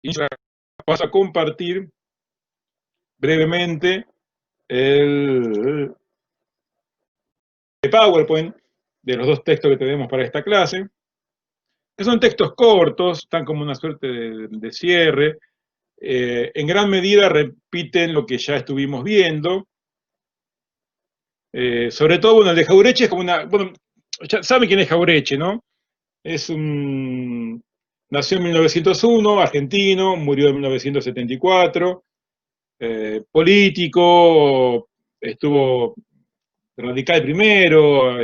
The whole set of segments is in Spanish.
Y ya paso a compartir brevemente el PowerPoint de los dos textos que tenemos para esta clase, que son textos cortos, están como una suerte de cierre, en gran medida repiten lo que ya estuvimos viendo, sobre todo, bueno, el de Jauretche es como una, bueno, ya saben quién es Jauretche, ¿no? Nació en 1901, argentino, murió en 1974, político, estuvo radical primero,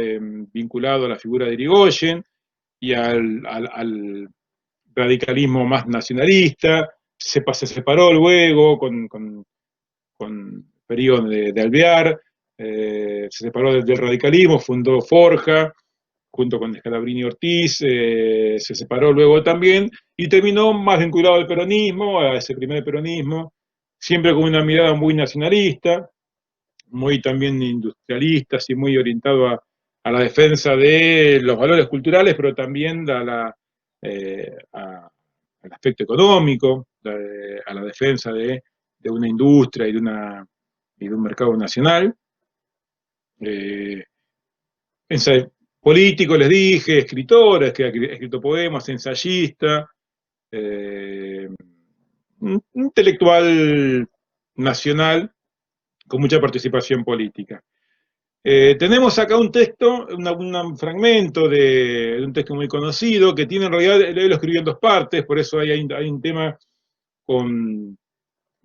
vinculado a la figura de Irigoyen y al radicalismo más nacionalista, se separó luego con Perón de Alvear, se separó del radicalismo, fundó Forja, junto con Scalabrini Ortiz, se separó luego también, y terminó más vinculado al peronismo, a ese primer peronismo, siempre con una mirada muy nacionalista, muy también industrialista, y muy orientado a la defensa de los valores culturales, pero también al aspecto económico, a la defensa de una industria y de un mercado nacional. Político, les dije, escritor, que ha escrito poemas, ensayista, intelectual nacional con mucha participación política. Tenemos acá un texto, un fragmento de un texto muy conocido, que tiene en realidad, él lo escribió en dos partes, por eso hay un tema con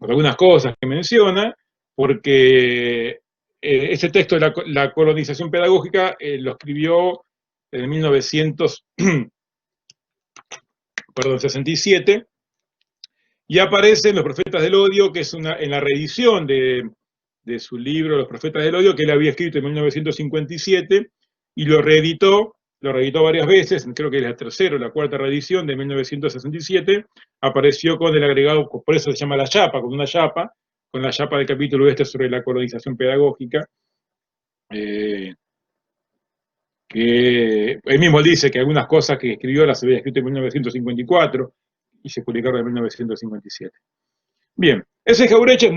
algunas cosas que menciona, porque ese texto de la colonización pedagógica lo escribió en 1967, y aparece en Los Profetas del Odio, que es en la reedición de su libro Los Profetas del Odio, que él había escrito en 1957, y lo reeditó varias veces, creo que es la tercera o la cuarta reedición de 1967, apareció con el agregado, por eso se llama la chapa, con la chapa del capítulo sobre la colonización pedagógica, que él mismo dice que algunas cosas que escribió las había escrito en 1954 y se publicaron en 1957. Bien, ese Jauretche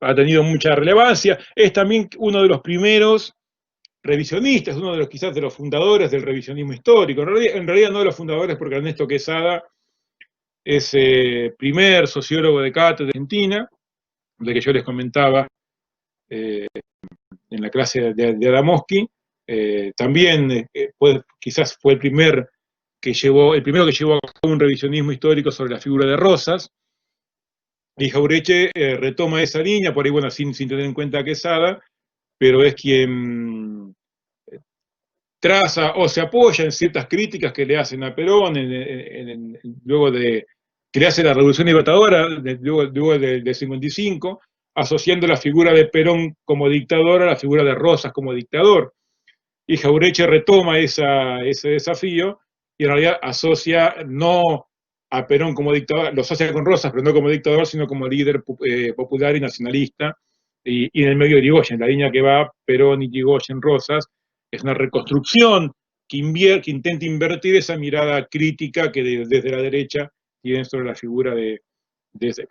ha tenido mucha relevancia, es también uno de los primeros revisionistas, uno de los quizás de los fundadores del revisionismo histórico. En realidad no de los fundadores, porque Ernesto Quesada es primer sociólogo de cátedra de Argentina, de que yo les comentaba en la clase de Adamowski. También quizás fue el primero que llevó a cabo un revisionismo histórico sobre la figura de Rosas. Y Jauretche retoma esa línea, por ahí, bueno, sin tener en cuenta a Quesada, pero es quien traza o se apoya en ciertas críticas que le hacen a Perón, luego de que le hace la Revolución Libertadora, luego del 55, asociando la figura de Perón como dictador a la figura de Rosas como dictador. Y Jauretche retoma ese desafío, y en realidad asocia no a Perón como dictador, lo asocia con Rosas, pero no como dictador, sino como líder popular y nacionalista, y en el medio de Irigoyen, la línea que va Perón, Irigoyen, Rosas, es una reconstrucción que intenta invertir esa mirada crítica que desde la derecha tienen sobre la figura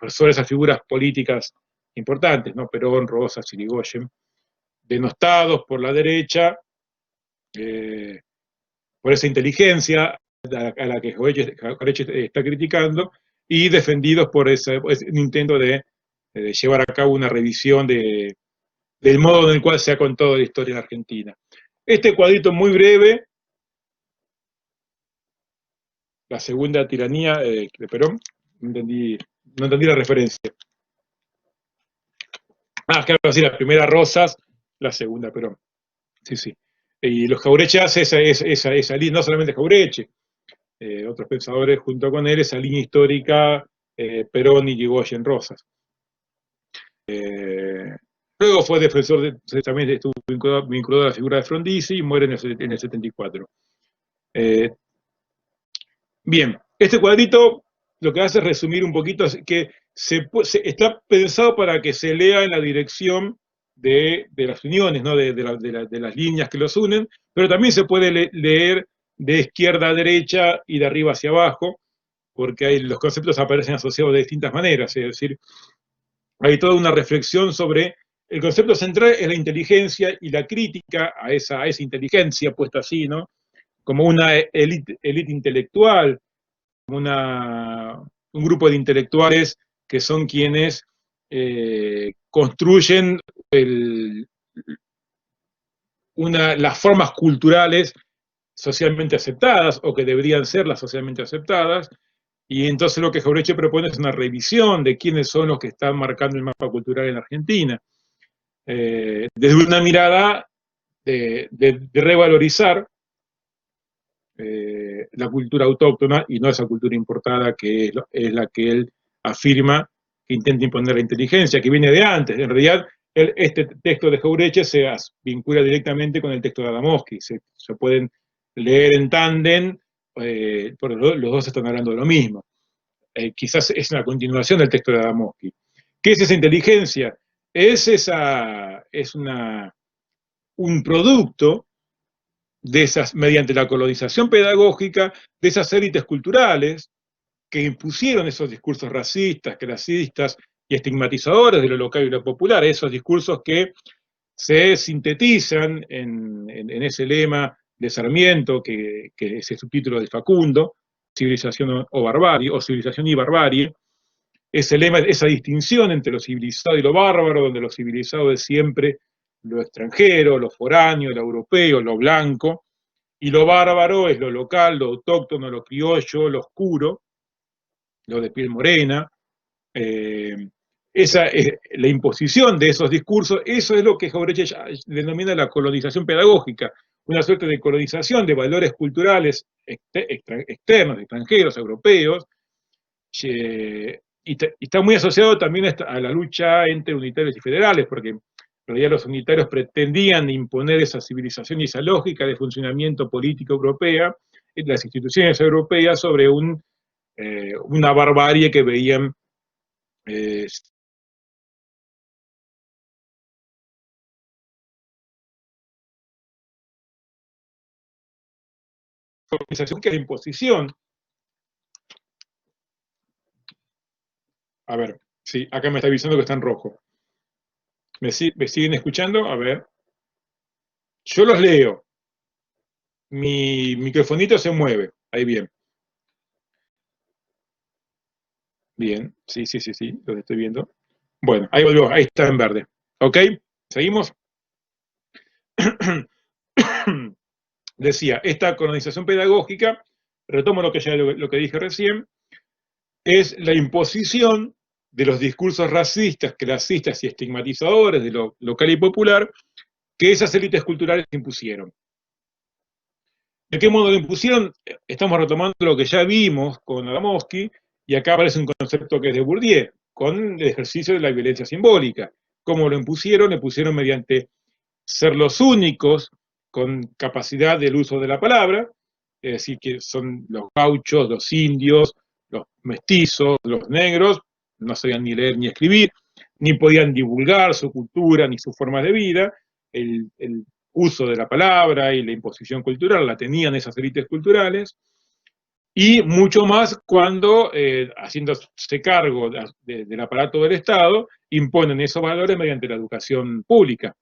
sobre esas figuras políticas importantes, ¿no? Perón, Rosas, Irigoyen, denostados por la derecha, por esa inteligencia a la que Jauretche está criticando, y defendidos por ese intento de llevar a cabo una revisión del modo en el cual se ha contado la historia en Argentina. Este cuadrito muy breve, la segunda tiranía de Perón, no entendí la referencia. Claro, sí, la primera Rosas, la segunda Perón. Sí. Y los Jauretche hace esa línea, no solamente Jauretche, otros pensadores junto con él, esa línea histórica Perón y Irigoyen, Rosas. Luego fue defensor, también estuvo vinculado a la figura de Frondizi, y muere en el 74. Bien, este cuadrito lo que hace es resumir un poquito, que está pensado para que se lea en la dirección de las uniones, ¿no? de las líneas que los unen, pero también se puede leer de izquierda a derecha y de arriba hacia abajo, porque los conceptos aparecen asociados de distintas maneras, es decir, hay toda una reflexión sobre, el concepto central es la inteligencia y la crítica a esa inteligencia puesta así, ¿no? Como una élite intelectual, como un grupo de intelectuales que son quienes construyen las formas culturales socialmente aceptadas, o que deberían ser las socialmente aceptadas, y entonces lo que Jauretche propone es una revisión de quiénes son los que están marcando el mapa cultural en Argentina, desde una mirada de revalorizar la cultura autóctona y no esa cultura importada que es la que él afirma que intenta imponer la inteligencia, que viene de antes. En realidad, este texto de Jauretche se vincula directamente con el texto de Adamowski, se pueden leer en tándem, porque los dos están hablando de lo mismo. Quizás es una continuación del texto de Adamowski. ¿Qué es esa inteligencia? Es un producto de esas, mediante la colonización pedagógica, de esas élites culturales que impusieron esos discursos racistas, clasistas y estigmatizadores de lo local y lo popular, esos discursos que se sintetizan en ese lema de Sarmiento, que es el subtítulo de Facundo, civilización o barbarie, o civilización y barbarie, ese lema, esa distinción entre lo civilizado y lo bárbaro, donde lo civilizado es siempre lo extranjero, lo foráneo, lo europeo, lo blanco, y lo bárbaro es lo local, lo autóctono, lo criollo, lo oscuro, lo de piel morena. Esa es la imposición de esos discursos, eso es lo que Jauretche denomina la colonización pedagógica, una suerte de colonización de valores culturales externos, extranjeros, europeos, y está muy asociado también a la lucha entre unitarios y federales, porque en realidad los unitarios pretendían imponer esa civilización y esa lógica de funcionamiento político europea, las instituciones europeas, sobre una barbarie que veían colonización, que es la imposición. A ver, sí, acá me está avisando que está en rojo. ¿Me siguen escuchando? A ver. Yo los leo. Mi microfonito se mueve. Ahí bien. Bien, sí, los estoy viendo. Bueno, ahí volvió, ahí está en verde. ¿Ok? ¿Seguimos? Decía, esta colonización pedagógica, retomo lo que dije recién, es la imposición de los discursos racistas, clasistas y estigmatizadores de lo local y popular que esas élites culturales impusieron. ¿De qué modo lo impusieron? Estamos retomando lo que ya vimos con Adamowski, y acá aparece un concepto que es de Bourdieu, con el ejercicio de la violencia simbólica. ¿Cómo lo impusieron? Lo impusieron mediante ser los únicos con capacidad del uso de la palabra, es decir, que son los gauchos, los indios, los mestizos, los negros, no sabían ni leer ni escribir, ni podían divulgar su cultura ni sus formas de vida. El uso de la palabra y la imposición cultural la tenían esas élites culturales, y mucho más cuando, haciéndose cargo del aparato del Estado, imponen esos valores mediante la educación pública,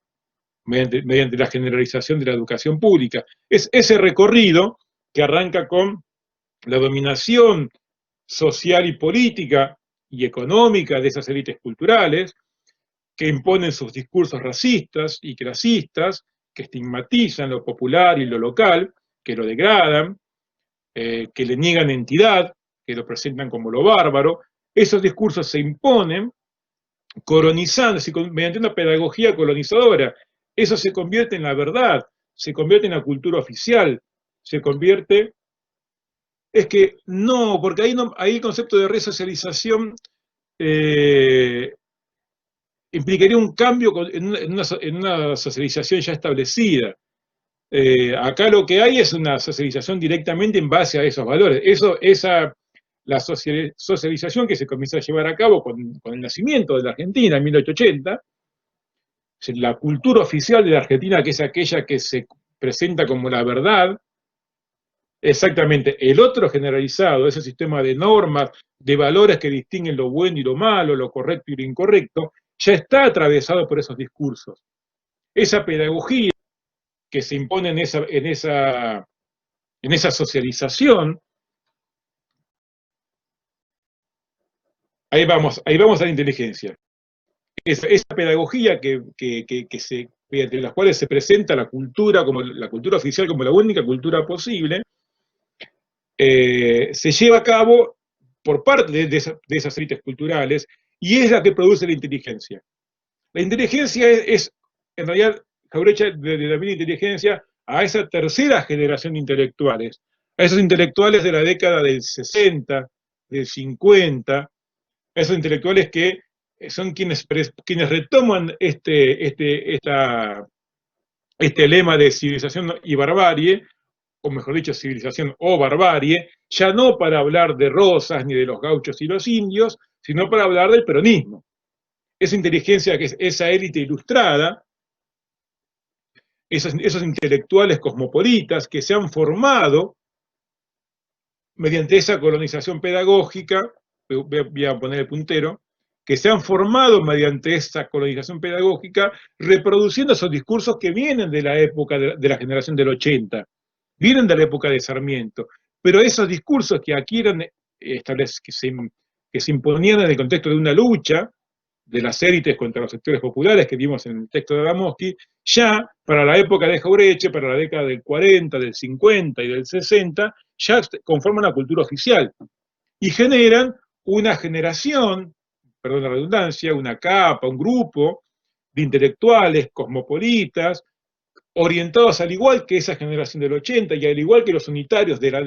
mediante la generalización de la educación pública. Es ese recorrido que arranca con la dominación social y política y económica de esas élites culturales, que imponen sus discursos racistas y clasistas, que estigmatizan lo popular y lo local, que lo degradan, que le niegan entidad, que lo presentan como lo bárbaro. Esos discursos se imponen colonizando, mediante una pedagogía colonizadora. Eso se convierte en la verdad, se convierte en la cultura oficial, se convierte... Es que no, porque ahí el concepto de resocialización implicaría un cambio en una socialización ya establecida. Acá lo que hay es una socialización directamente en base a esos valores. La socialización que se comienza a llevar a cabo con el nacimiento de la Argentina en 1880, la cultura oficial de la Argentina, que es aquella que se presenta como la verdad, exactamente, el otro generalizado, ese sistema de normas, de valores que distinguen lo bueno y lo malo, lo correcto y lo incorrecto, ya está atravesado por esos discursos. Esa pedagogía que se impone en esa socialización, ahí vamos a la inteligencia. Esa pedagogía entre las cuales se presenta la cultura como la cultura oficial como la única cultura posible, se lleva a cabo por parte de esas élites culturales y es la que produce la inteligencia. La inteligencia en realidad, Jaureche denomina inteligencia a esa tercera generación de intelectuales, a esos intelectuales de la década del 60, del 50, a esos intelectuales que son quienes retoman este lema de civilización y barbarie, o mejor dicho, civilización o barbarie, ya no para hablar de Rosas ni de los gauchos y los indios, sino para hablar del peronismo. Esa inteligencia que es esa élite ilustrada, esos intelectuales cosmopolitas que se han formado mediante esa colonización pedagógica, voy a poner el puntero, que se han formado mediante esa colonización pedagógica, reproduciendo esos discursos que vienen de la época de la generación del 80, vienen de la época de Sarmiento, pero esos discursos que aquí eran que se imponían en el contexto de una lucha de las élites contra los sectores populares que vimos en el texto de Adamowski, ya para la época de Jaureche, para la década del 40, del 50 y del 60, ya conforman una cultura oficial y generan una generación, perdón la redundancia, una capa, un grupo de intelectuales cosmopolitas, orientados al igual que esa generación del 80 y al igual que los unitarios de la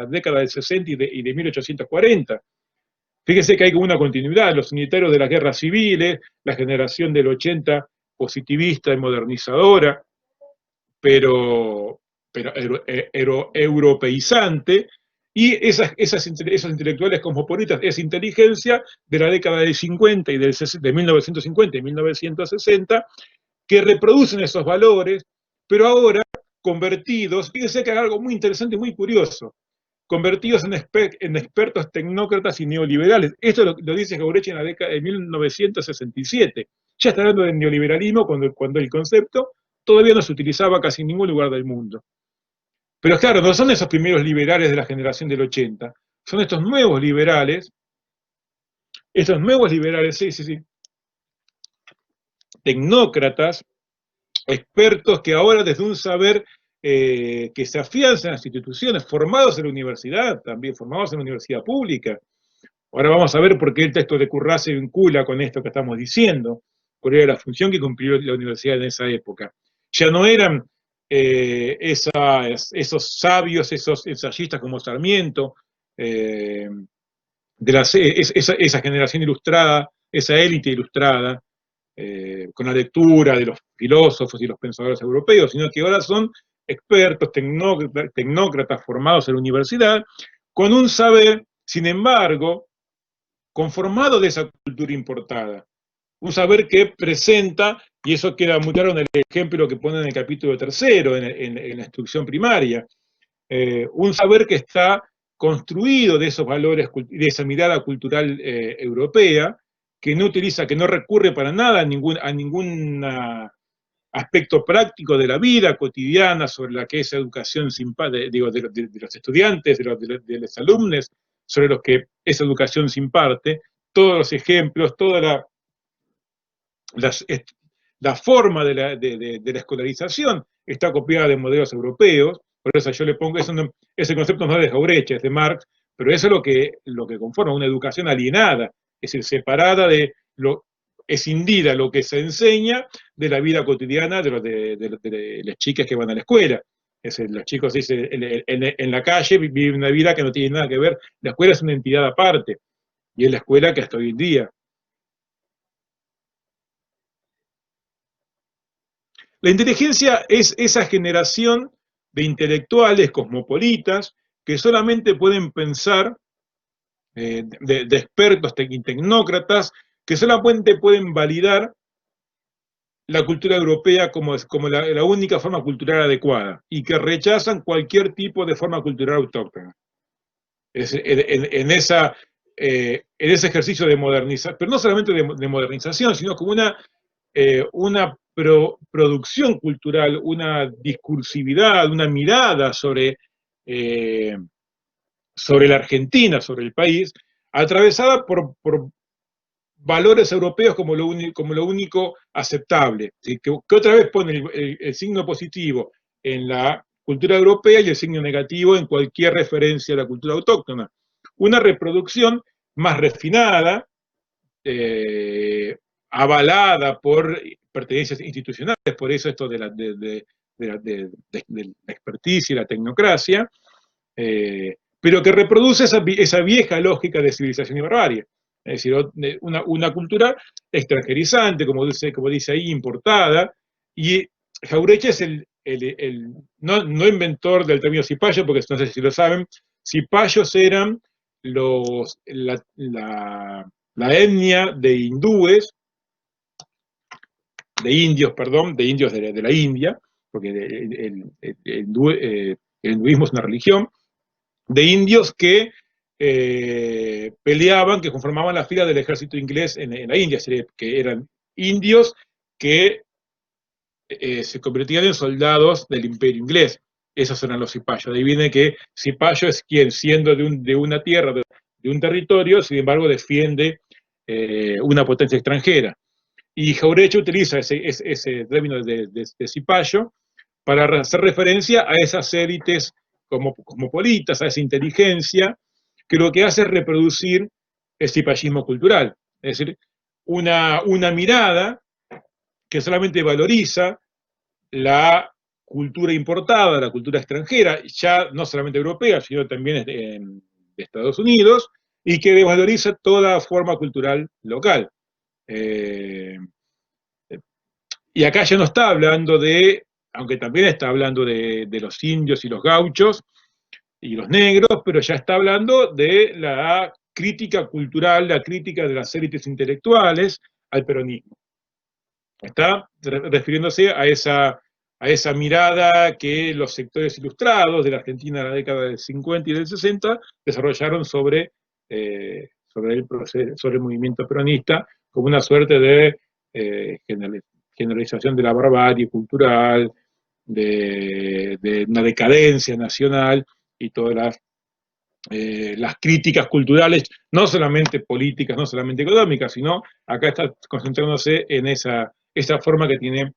década del 60 y de 1840. Fíjense que hay como una continuidad, los unitarios de las guerras civiles, la generación del 80 positivista y modernizadora, pero europeizante, y esos intelectuales cosmopolitas, esa inteligencia de la década del 50 y de 1950 y 1960, que reproducen esos valores, pero ahora convertidos, fíjense que hay algo muy interesante y muy curioso, convertidos en expertos tecnócratas y neoliberales. Esto lo dice Jaureche en la década de 1967. Ya está hablando del neoliberalismo cuando el concepto todavía no se utilizaba casi en ningún lugar del mundo. Pero claro, no son esos primeros liberales de la generación del 80, son estos nuevos liberales, sí, sí, sí, tecnócratas, expertos que ahora desde un saber que se afianza en las instituciones, formados en la universidad, también formados en la universidad pública. Ahora vamos a ver por qué el texto de Currá se vincula con esto que estamos diciendo, cuál era la función que cumplió la universidad en esa época. Ya no eran esos sabios, esos ensayistas como Sarmiento, esa generación ilustrada, esa élite ilustrada, con la lectura de los filósofos y los pensadores europeos, sino que ahora son expertos, tecnócratas formados en la universidad, con un saber, sin embargo, conformado de esa cultura importada. Un saber que presenta, y eso queda muy claro en el ejemplo que pone en el capítulo tercero, en la instrucción primaria, un saber que está construido de esos valores, de esa mirada cultural europea, que no utiliza, que no recurre para nada a ningún aspecto práctico de la vida cotidiana sobre la que esa educación de los estudiantes, de los alumnos, sobre los que esa educación se imparte, todos los ejemplos, toda la forma de la escolarización está copiada de modelos europeos, por eso yo le pongo, ese concepto no es de Jaureche, es de Marx, pero eso es lo que conforma una educación alienada, es decir, separada escindida lo que se enseña de la vida cotidiana de las chicas que van a la escuela. Es decir, los chicos en la calle viven una vida que no tiene nada que ver, la escuela es una entidad aparte, y es la escuela que hasta hoy en día. La inteligencia es esa generación de intelectuales cosmopolitas que solamente pueden pensar, de expertos y tecnócratas, que solamente pueden validar la cultura europea como la única forma cultural adecuada y que rechazan cualquier tipo de forma cultural autóctona. En ese ejercicio de modernización, pero no solamente de modernización, sino como una producción cultural, una discursividad, una mirada sobre la Argentina, sobre el país, atravesada por valores europeos como lo único aceptable, ¿sí? Que otra vez pone el signo positivo en la cultura europea y el signo negativo en cualquier referencia a la cultura autóctona. Una reproducción más refinada, avalada por pertenencias institucionales, por eso esto de la experticia y la tecnocracia, pero que reproduce esa vieja lógica de civilización y barbarie. Es decir, una cultura extranjerizante, como dice ahí, importada, y Jauretche es no inventor del término cipayo, porque no sé si lo saben, cipayos eran la etnia de hindúes, de indios, perdón, de indios de la India, porque el hinduismo es una religión, de indios que peleaban, que conformaban la fila del ejército inglés en la India, que eran indios que se convertían en soldados del imperio inglés. Esos eran los cipayos. De ahí viene que cipayo es quien, siendo de una tierra, de un territorio, sin embargo defiende una potencia extranjera. Y Jauretche utiliza ese término de cipayo para hacer referencia a esas élites cosmopolitas, a esa inteligencia, que lo que hace es reproducir el cipallismo cultural. Es decir, una mirada que solamente valoriza la cultura importada, la cultura extranjera, ya no solamente europea, sino también de Estados Unidos, y que desvaloriza toda forma cultural local. Y acá ya no está hablando aunque también está hablando de los indios y los gauchos y los negros, pero ya está hablando de la crítica cultural, la crítica de las élites intelectuales al peronismo. Está refiriéndose a esa mirada que los sectores ilustrados de la Argentina de la década del 50 y del 60 desarrollaron sobre el movimiento peronista como una suerte de generalización de la barbarie cultural, de una decadencia nacional y todas las críticas culturales, no solamente políticas, no solamente económicas, sino acá está concentrándose en esa forma que tiene,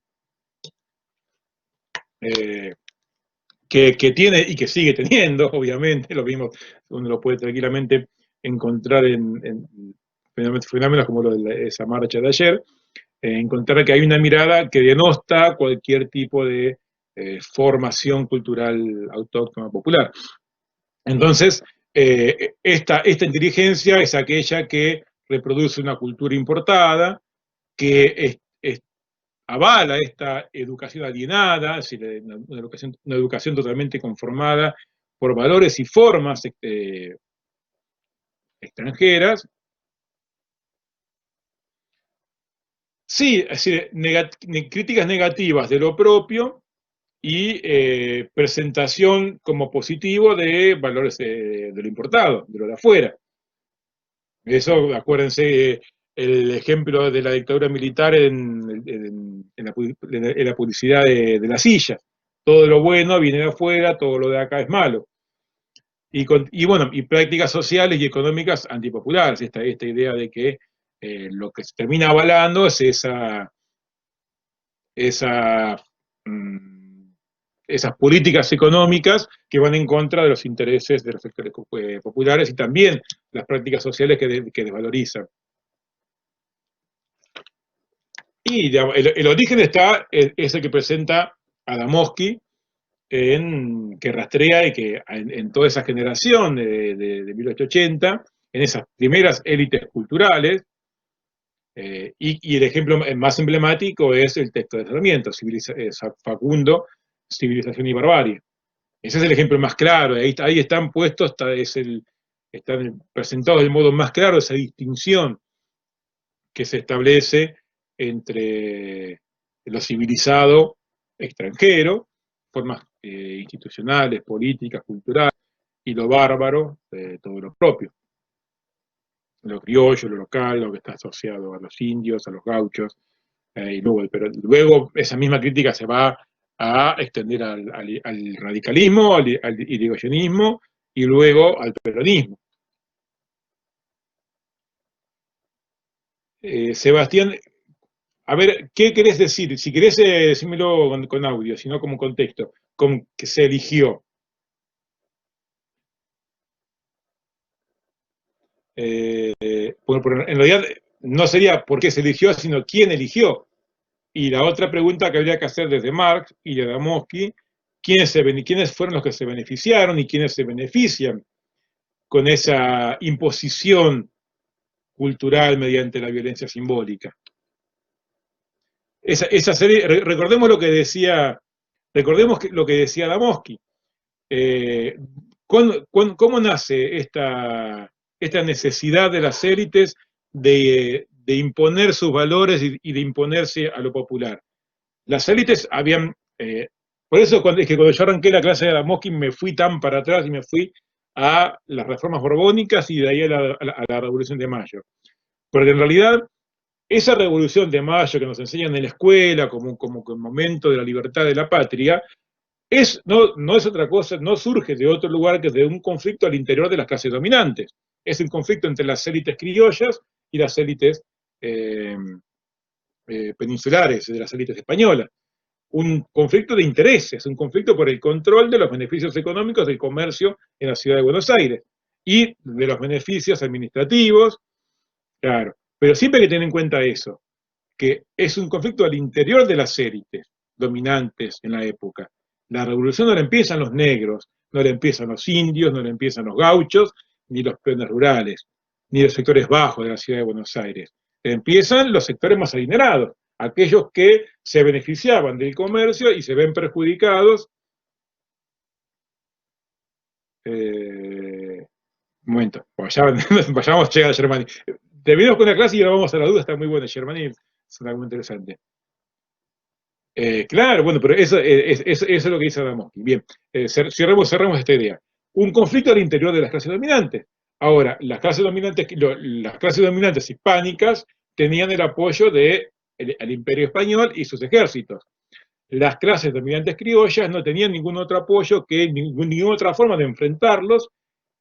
que tiene y que sigue teniendo, obviamente, lo mismo, uno lo puede tranquilamente encontrar en fenómenos como esa marcha de ayer, encontrar que hay una mirada que denosta cualquier tipo de formación cultural autóctona popular. Entonces, esta inteligencia es aquella que reproduce una cultura importada, que avala esta educación alienada, es decir, una educación totalmente conformada por valores y formas extranjeras. Sí, es decir, críticas negativas de lo propio y presentación como positivo de valores de lo importado, de lo de afuera. Eso, acuérdense, el ejemplo de la dictadura militar en la publicidad de la silla. Todo lo bueno viene de afuera, todo lo de acá es malo. Y bueno, y prácticas sociales y económicas antipopulares, esta idea de que lo que se termina avalando es esa esas políticas económicas que van en contra de los intereses de los sectores populares y también las prácticas sociales que desvalorizan. Y digamos, el origen es el que presenta Adamowski, que rastrea y que en toda esa generación de 1880, en esas primeras élites culturales, y el ejemplo más emblemático es el texto de Sarmiento, Facundo, Civilización y Barbarie. Ese es el ejemplo más claro, ahí están puestos, están presentados del modo más claro esa distinción que se establece entre lo civilizado extranjero, formas institucionales, políticas, culturales, y lo bárbaro, todo lo propio. Lo criollo, lo local, lo que está asociado a los indios, a los gauchos, pero luego esa misma crítica se va a extender al radicalismo, al irigoyenismo y luego al peronismo. Sebastián, a ver, ¿qué querés decir? Si querés, decímelo con audio, sino como contexto, con que se eligió. Bueno, en realidad no sería por qué se eligió, sino quién eligió. Y la otra pregunta que habría que hacer desde Marx y Adamowski, ¿quiénes fueron los que se beneficiaron y quiénes se benefician con esa imposición cultural mediante la violencia simbólica? Esa serie, recordemos lo que decía Adamowski. ¿Cómo nace esta necesidad de las élites de imponer sus valores y de imponerse a lo popular? Las élites habían... por eso es que cuando yo arranqué la clase de Adamowski me fui tan para atrás y me fui a las reformas borbónicas y de ahí a la Revolución de Mayo. Porque en realidad esa Revolución de Mayo que nos enseñan en la escuela como un momento de la libertad de la patria, no es otra cosa, no surge de otro lugar que de un conflicto al interior de las clases dominantes. Es un conflicto entre las élites criollas y las élites peninsulares, de las élites españolas. Un conflicto de intereses, un conflicto por el control de los beneficios económicos del comercio en la ciudad de Buenos Aires y de los beneficios administrativos, claro. Pero siempre hay que tener en cuenta eso, que es un conflicto al interior de las élites dominantes en la época. La revolución no la empiezan los negros, no la empiezan los indios, no la empiezan los gauchos, ni los peones rurales, ni los sectores bajos de la ciudad de Buenos Aires. Empiezan los sectores más adinerados, aquellos que se beneficiaban del comercio y se ven perjudicados. Un momento, vayamos a llegar a Germani. Terminamos con la clase y ahora vamos a la duda, está muy buena. Germani es algo muy interesante. Claro, bueno, pero eso es lo que dice Adamowski. Bien, cerremos esta idea. Un conflicto al interior de las clases dominantes. Ahora, las clases dominantes hispánicas tenían el apoyo del Imperio Español y sus ejércitos. Las clases dominantes criollas no tenían ningún otro apoyo que ninguna otra forma de enfrentarlos,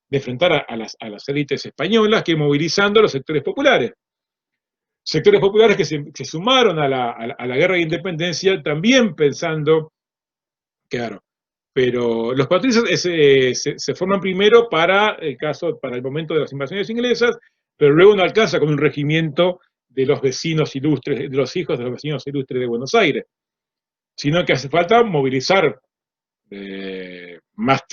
de enfrentar a las élites españolas, que movilizando a los sectores populares. Sectores populares que se sumaron a la guerra de independencia también pensando, claro, pero los patricios se forman primero para el momento de las invasiones inglesas, pero luego no alcanza con un regimiento de los vecinos ilustres, de los hijos de los vecinos ilustres de Buenos Aires, sino que hace falta movilizar más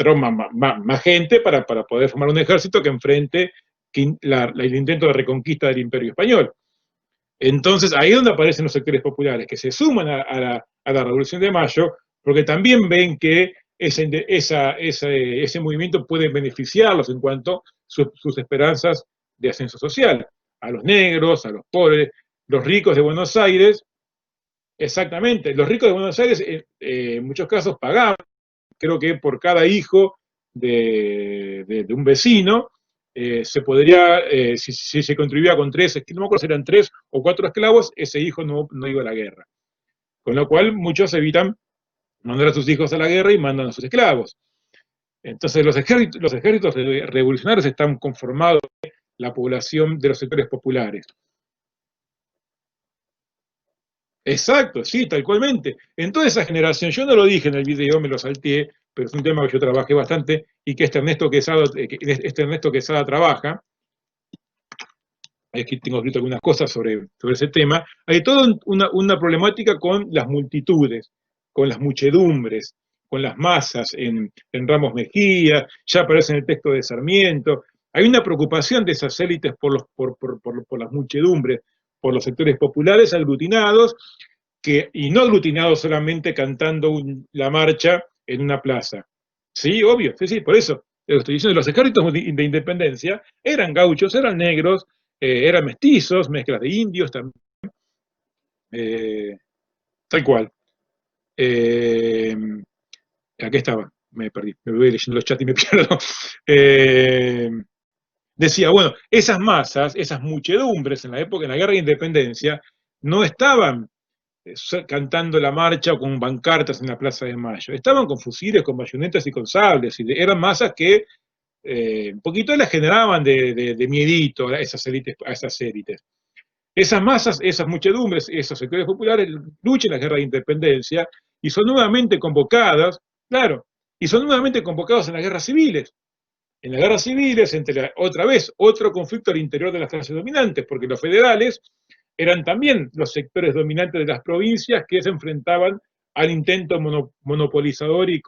gente para poder formar un ejército que enfrente el intento de reconquista del Imperio Español. Entonces, ahí es donde aparecen los sectores populares, que se suman a la Revolución de Mayo, porque también ven que ese movimiento puede beneficiarlos en cuanto a sus esperanzas de ascenso social. A los negros, a los pobres, los ricos de Buenos Aires, exactamente, los ricos de Buenos Aires en muchos casos pagaban, creo que por cada hijo de un vecino, se podría, si se contribuía con 3, no me acuerdo si eran 3 o 4 esclavos, ese hijo no iba a la guerra. Con lo cual muchos evitan mandar a sus hijos a la guerra y mandan a sus esclavos. Entonces los ejércitos revolucionarios están conformados por la población de los sectores populares. Exacto, sí, tal cualmente. En toda esa generación, yo no lo dije en el video, me lo salteé, pero es un tema que yo trabajé bastante y que este Ernesto Quesada trabaja. Aquí tengo escrito algunas cosas sobre ese tema. Hay toda una problemática con las multitudes, con las muchedumbres, con las masas en Ramos Mejía, ya aparece en el texto de Sarmiento. Hay una preocupación de esas élites por las muchedumbres, por los sectores populares aglutinados, y no aglutinados solamente cantando la marcha en una plaza. Sí, obvio, sí, por eso. Lo estoy diciendo, los ejércitos de independencia eran gauchos, eran negros, eran mestizos, mezclas de indios también. tal cual. Eh, Aquí estaba, me perdí, me voy leyendo los chats y me pierdo. Eh, Decía, bueno, esas masas, esas muchedumbres en la época, en la Guerra de Independencia, no estaban cantando la marcha o con pancartas en la Plaza de Mayo, estaban con fusiles, con bayonetas y con sables, y eran masas que un poquito las generaban de miedito a esas élites, a esas élites. Esas masas, esas muchedumbres, esos sectores populares luchan en la Guerra de Independencia y son nuevamente convocadas, claro, y son nuevamente convocados en las guerras civiles. En las guerras civiles, otra vez, otro conflicto al interior de las clases dominantes, porque los federales eran también los sectores dominantes de las provincias que se enfrentaban al intento monopolizador y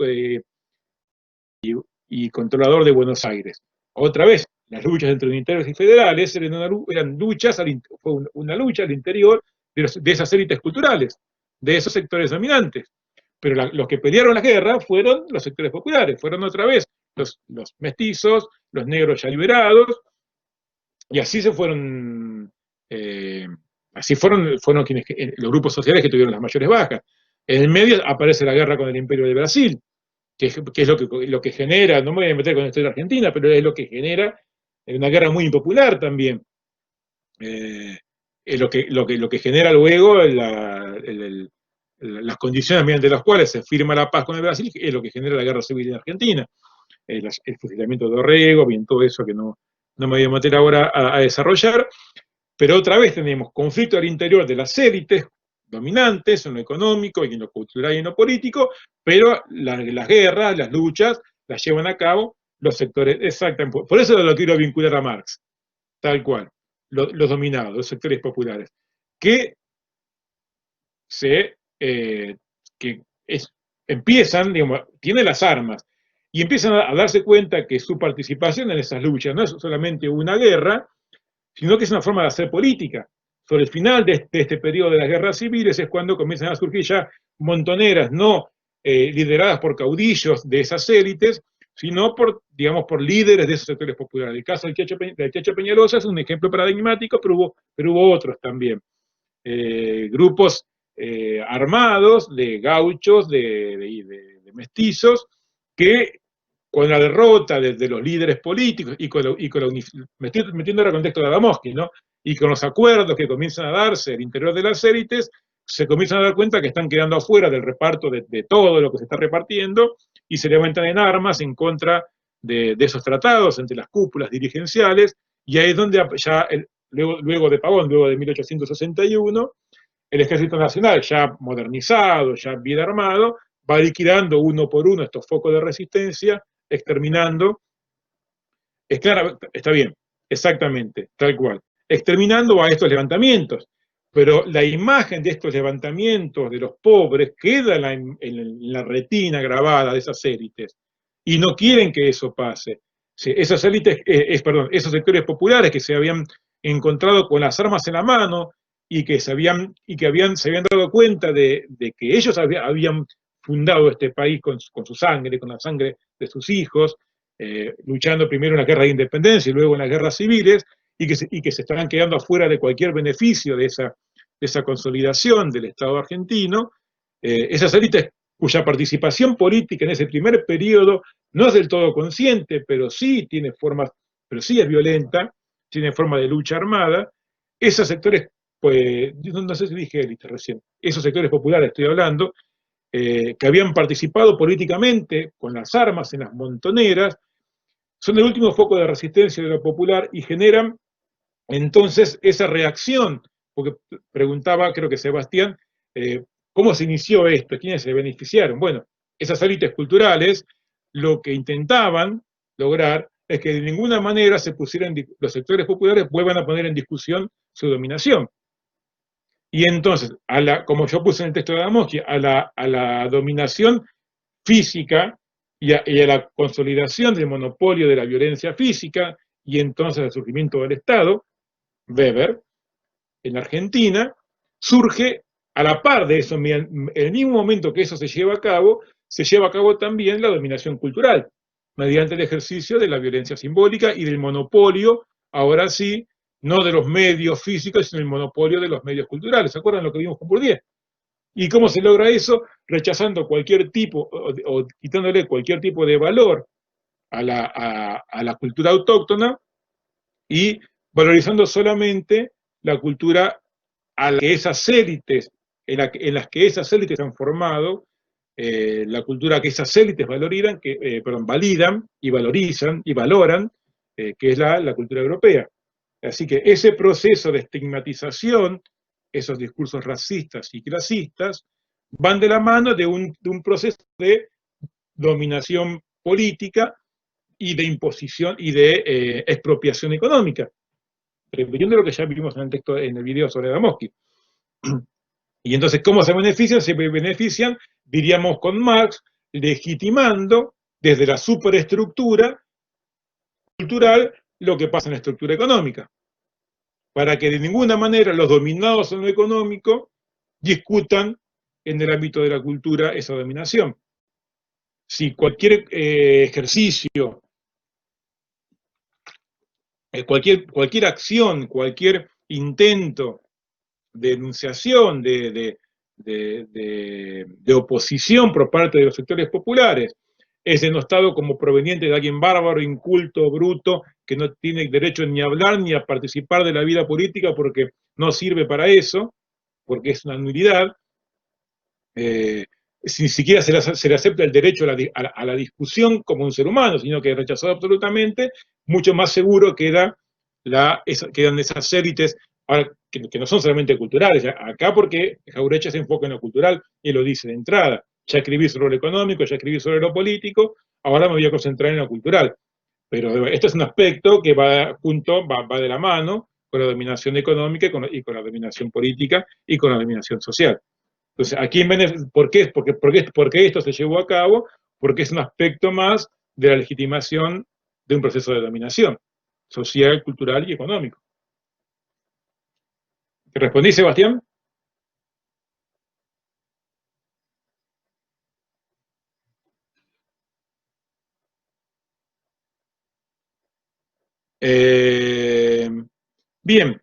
controlador de Buenos Aires. Otra vez, las luchas entre unitarios y federales eran luchas, fue una lucha al interior de esas élites culturales, de esos sectores dominantes. Pero los que pelearon la guerra fueron los sectores populares, fueron otra vez los mestizos, los negros ya liberados, y así se fueron, fueron quienes, los grupos sociales que tuvieron las mayores bajas. En el medio aparece la guerra con el Imperio de Brasil, que es lo que genera, no me voy a meter con la historia argentina, pero es lo que genera una guerra muy impopular también. Es lo que genera luego las condiciones mediante las cuales se firma la paz con el Brasil, es lo que genera la guerra civil en Argentina. El fusilamiento de Dorrego, bien, todo eso que no me voy a meter ahora a desarrollar, pero otra vez tenemos conflicto al interior de las élites dominantes en lo económico y en lo cultural y en lo político, pero las guerras, las luchas, las llevan a cabo los sectores, exactamente, por eso lo quiero vincular a Marx, tal cual, los dominados, los sectores populares, que empiezan, digamos, tienen las armas, y empiezan a darse cuenta que su participación en esas luchas no es solamente una guerra, sino que es una forma de hacer política. Sobre el final de este periodo de las guerras civiles es cuando comienzan a surgir ya montoneras no lideradas por caudillos de esas élites, sino por, digamos, por líderes de esos sectores populares. El caso del Chacho Peñalosa es un ejemplo paradigmático, pero hubo otros también. Grupos armados de gauchos, de mestizos, que con la derrota de los líderes políticos me estoy metiendo ahora en el contexto de Adamowski, ¿no? Y con los acuerdos que comienzan a darse al interior de las élites, se comienzan a dar cuenta que están quedando afuera del reparto de todo lo que se está repartiendo y se levantan en armas en contra de esos tratados entre las cúpulas dirigenciales, y ahí es donde ya, luego de Pavón, luego de 1861, el Ejército Nacional, ya modernizado, ya bien armado, va liquidando uno por uno estos focos de resistencia, exterminando, es claro, está bien, exactamente, tal cual, exterminando a estos levantamientos, pero la imagen de estos levantamientos de los pobres queda en la retina grabada de esas élites, y no quieren que eso pase. Sí, esas élites, esos sectores populares que se habían encontrado con las armas en la mano y que se habían dado cuenta de que ellos habían fundado este país con su sangre, con la sangre de sus hijos, luchando primero en la guerra de independencia y luego en las guerras civiles, y que se estaban quedando afuera de cualquier beneficio de esa consolidación del Estado argentino, esas élites cuya participación política en ese primer periodo no es del todo consciente, pero sí es violenta, tiene forma de lucha armada, esos sectores, pues, no sé si dije élite recién, esos sectores populares estoy hablando, que habían participado políticamente con las armas en las montoneras, son el último foco de resistencia de lo popular y generan entonces esa reacción, porque preguntaba, creo que Sebastián, ¿cómo se inició esto? ¿Quiénes se beneficiaron? Bueno, esas élites culturales lo que intentaban lograr es que de ninguna manera los sectores populares vuelvan a poner en discusión su dominación. Y entonces, como yo puse en el texto de Adamowski, a la dominación física y a la consolidación del monopolio de la violencia física y entonces el surgimiento del Estado, Weber, en Argentina, surge a la par de eso, en el mismo momento que eso se lleva a cabo también la dominación cultural, mediante el ejercicio de la violencia simbólica y del monopolio, ahora sí, no de los medios físicos, sino el monopolio de los medios culturales. ¿Se acuerdan lo que vimos con Bourdieu? ¿Y cómo se logra eso? Rechazando cualquier tipo o quitándole cualquier tipo de valor a la cultura autóctona y valorizando solamente la cultura a la que esas élites, en las que esas élites han formado, la cultura que esas élites validan y valorizan y valoran, que es la cultura europea. Así que ese proceso de estigmatización, esos discursos racistas y clasistas, van de la mano de un proceso de dominación política y de imposición y de expropiación económica, repitiendo lo que ya vimos en el texto, en el video sobre Adamowski. Y entonces, ¿cómo se benefician? Se benefician, diríamos con Marx, legitimando desde la superestructura cultural lo que pasa en la estructura económica, para que de ninguna manera los dominados en lo económico discutan en el ámbito de la cultura esa dominación. Si cualquier ejercicio, cualquier acción, cualquier intento de enunciación, de oposición por parte de los sectores populares, es denostado como proveniente de alguien bárbaro, inculto, bruto, que no tiene derecho ni a hablar ni a participar de la vida política porque no sirve para eso, porque es una nulidad. Ni siquiera se le acepta el derecho a la discusión como un ser humano, sino que es rechazado absolutamente. Mucho más seguro quedan esas élites, ahora, que no son solamente culturales, acá porque Jauretche se enfoca en lo cultural y lo dice de entrada. Ya escribí sobre lo económico, ya escribí sobre lo político, ahora me voy a concentrar en lo cultural. Pero esto es un aspecto que va de la mano con la dominación económica y con la dominación política y con la dominación social. Entonces, aquí ¿por qué esto se llevó a cabo? Porque es un aspecto más de la legitimación de un proceso de dominación social, cultural y económico. ¿Te respondí, Sebastián? Eh, bien,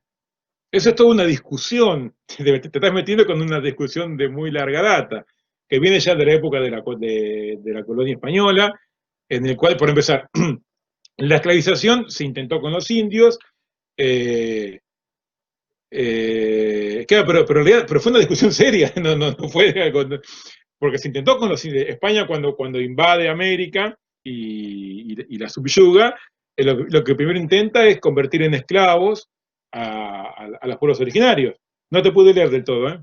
eso es toda una discusión. Te estás metiendo con una discusión de muy larga data, que viene ya de la época de la colonia española, en el cual, por empezar, la esclavización se intentó con los indios. Claro, pero en realidad fue una discusión seria, no fue porque se intentó con los indios. España cuando invade América y la subyuga, lo que primero intenta es convertir en esclavos a los pueblos originarios. No te pude leer del todo, ¿eh?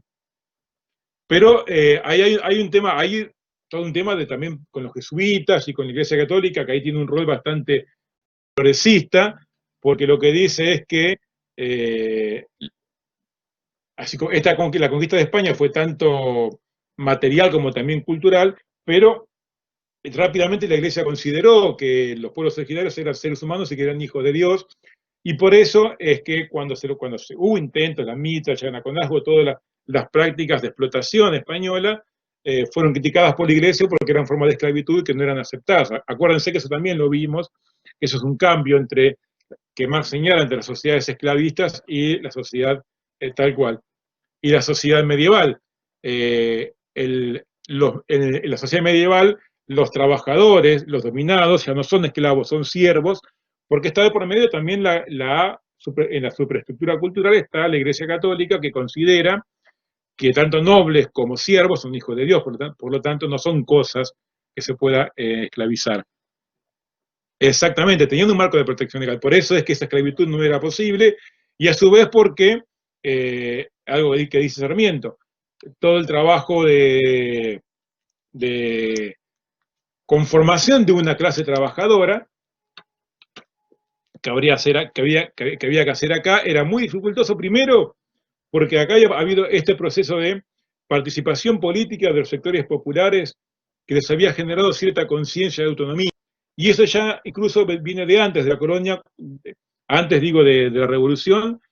Pero hay un tema, hay todo un tema también con los jesuitas y con la Iglesia Católica, que ahí tiene un rol bastante progresista, porque lo que dice es que así como la conquista de España fue tanto material como también cultural, pero rápidamente la Iglesia consideró que los pueblos originarios eran seres humanos y que eran hijos de Dios, y por eso es que cuando hubo intentos, la mitra, Yanaconazgo, todas las prácticas de explotación española fueron criticadas por la Iglesia porque eran formas de esclavitud que no eran aceptadas. Acuérdense que eso también lo vimos, que eso es un cambio que Marx señala entre las sociedades esclavistas y la sociedad tal cual. Y la sociedad medieval. En la sociedad medieval, los trabajadores, los dominados, ya no son esclavos, son siervos, porque está de por medio también en la superestructura cultural está la Iglesia Católica, que considera que tanto nobles como siervos son hijos de Dios, por lo tanto no son cosas que se pueda esclavizar. Exactamente, teniendo un marco de protección legal. Por eso es que esa esclavitud no era posible, y a su vez porque, algo que dice Sarmiento, todo el trabajo de conformación de una clase trabajadora que había que hacer acá era muy dificultoso, primero porque acá ha habido este proceso de participación política de los sectores populares que les había generado cierta conciencia de autonomía. Y eso ya incluso viene de antes de la colonia, antes digo de la revolución,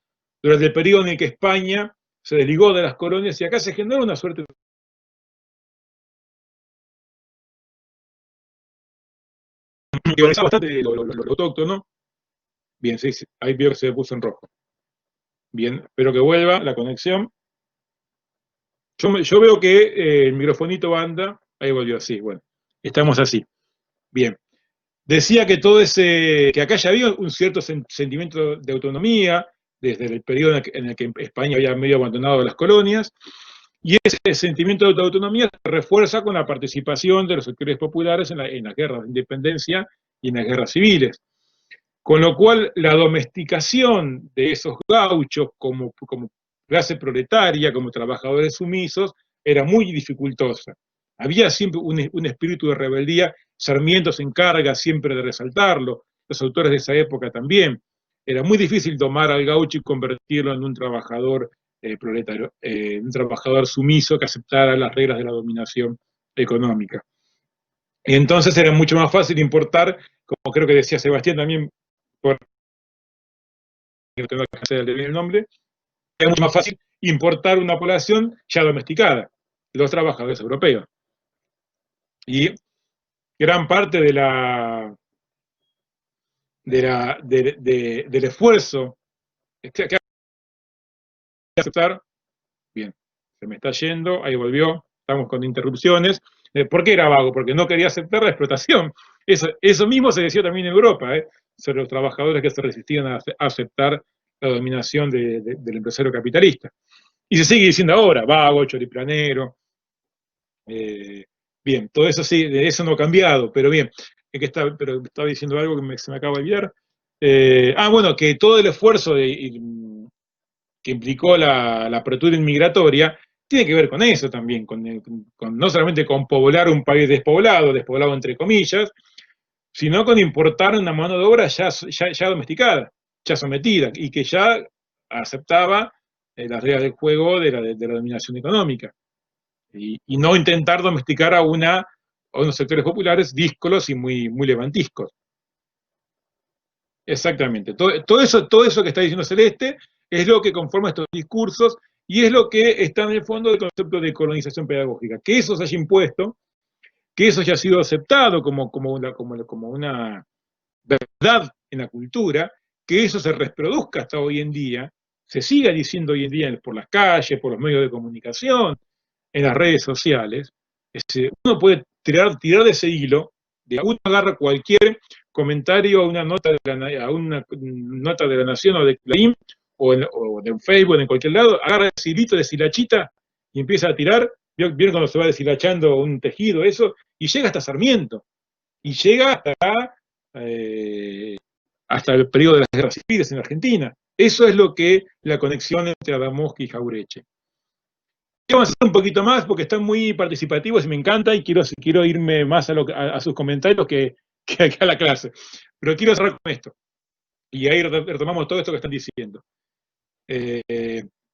durante el periodo en el que España se desligó de las colonias y acá se generó una suerte de organizar bastante lo autóctono. Bien, sí, ahí veo que se puso en rojo. Bien, espero que vuelva la conexión. Yo veo que el microfonito anda, ahí volvió así, bueno, estamos así. Bien. Decía que que acá ya había un cierto sentimiento de autonomía, desde el periodo en el que España había medio abandonado las colonias, y ese sentimiento de autonomía se refuerza con la participación de los sectores populares en las guerras de independencia y en las guerras civiles. Con lo cual, la domesticación de esos gauchos como clase proletaria, como trabajadores sumisos, era muy dificultosa. Había siempre un espíritu de rebeldía. Sarmiento se encarga siempre de resaltarlo, los autores de esa época también. Era muy difícil domar al gaucho y convertirlo en un trabajador proletario, un trabajador sumiso que aceptara las reglas de la dominación económica. Y entonces era mucho más fácil importar, como creo que decía Sebastián también, por que no tengo que hacer el nombre, era mucho más fácil importar una población ya domesticada, los trabajadores europeos. Y gran parte del esfuerzo que hay que aceptar, bien, se me está yendo, ahí volvió, estamos con interrupciones. ¿Por qué era vago? Porque no quería aceptar la explotación. Eso mismo se decía también en Europa, sobre los trabajadores que se resistían a aceptar la dominación del empresario capitalista. Y se sigue diciendo ahora, vago, choriplanero. Bien, todo eso sí, de eso no ha cambiado, pero bien, pero estaba diciendo algo que se me acaba de olvidar. Bueno, que todo el esfuerzo que implicó la apertura inmigratoria tiene que ver con eso también, no solamente con poblar un país despoblado entre comillas, sino con importar una mano de obra ya domesticada, ya sometida, y que ya aceptaba las reglas del juego de la dominación económica. Y no intentar domesticar a unos sectores populares díscolos y muy levantiscos. Exactamente. Todo eso que está diciendo Celeste es lo que conforma estos discursos y es lo que está en el fondo del concepto de colonización pedagógica. Que eso se haya impuesto, que eso haya sido aceptado como una verdad en la cultura, que eso se reproduzca hasta hoy en día, se siga diciendo hoy en día por las calles, por los medios de comunicación, en las redes sociales. Uno puede tirar de ese hilo, uno agarra cualquier comentario a una nota de la Nación o de Clarín o de Facebook, en cualquier lado, agarra ese hilito de silachita y empieza a tirar. ¿Vieron cuando se va deshilachando un tejido, eso? Y llega hasta Sarmiento. Y llega hasta el periodo de las guerras civiles en Argentina. Eso es lo que la conexión entre Adamowski y Jauretche. Vamos a hacer un poquito más porque están muy participativos y me encanta y quiero irme más a sus comentarios que a la clase. Pero quiero cerrar con esto. Y ahí retomamos todo esto que están diciendo.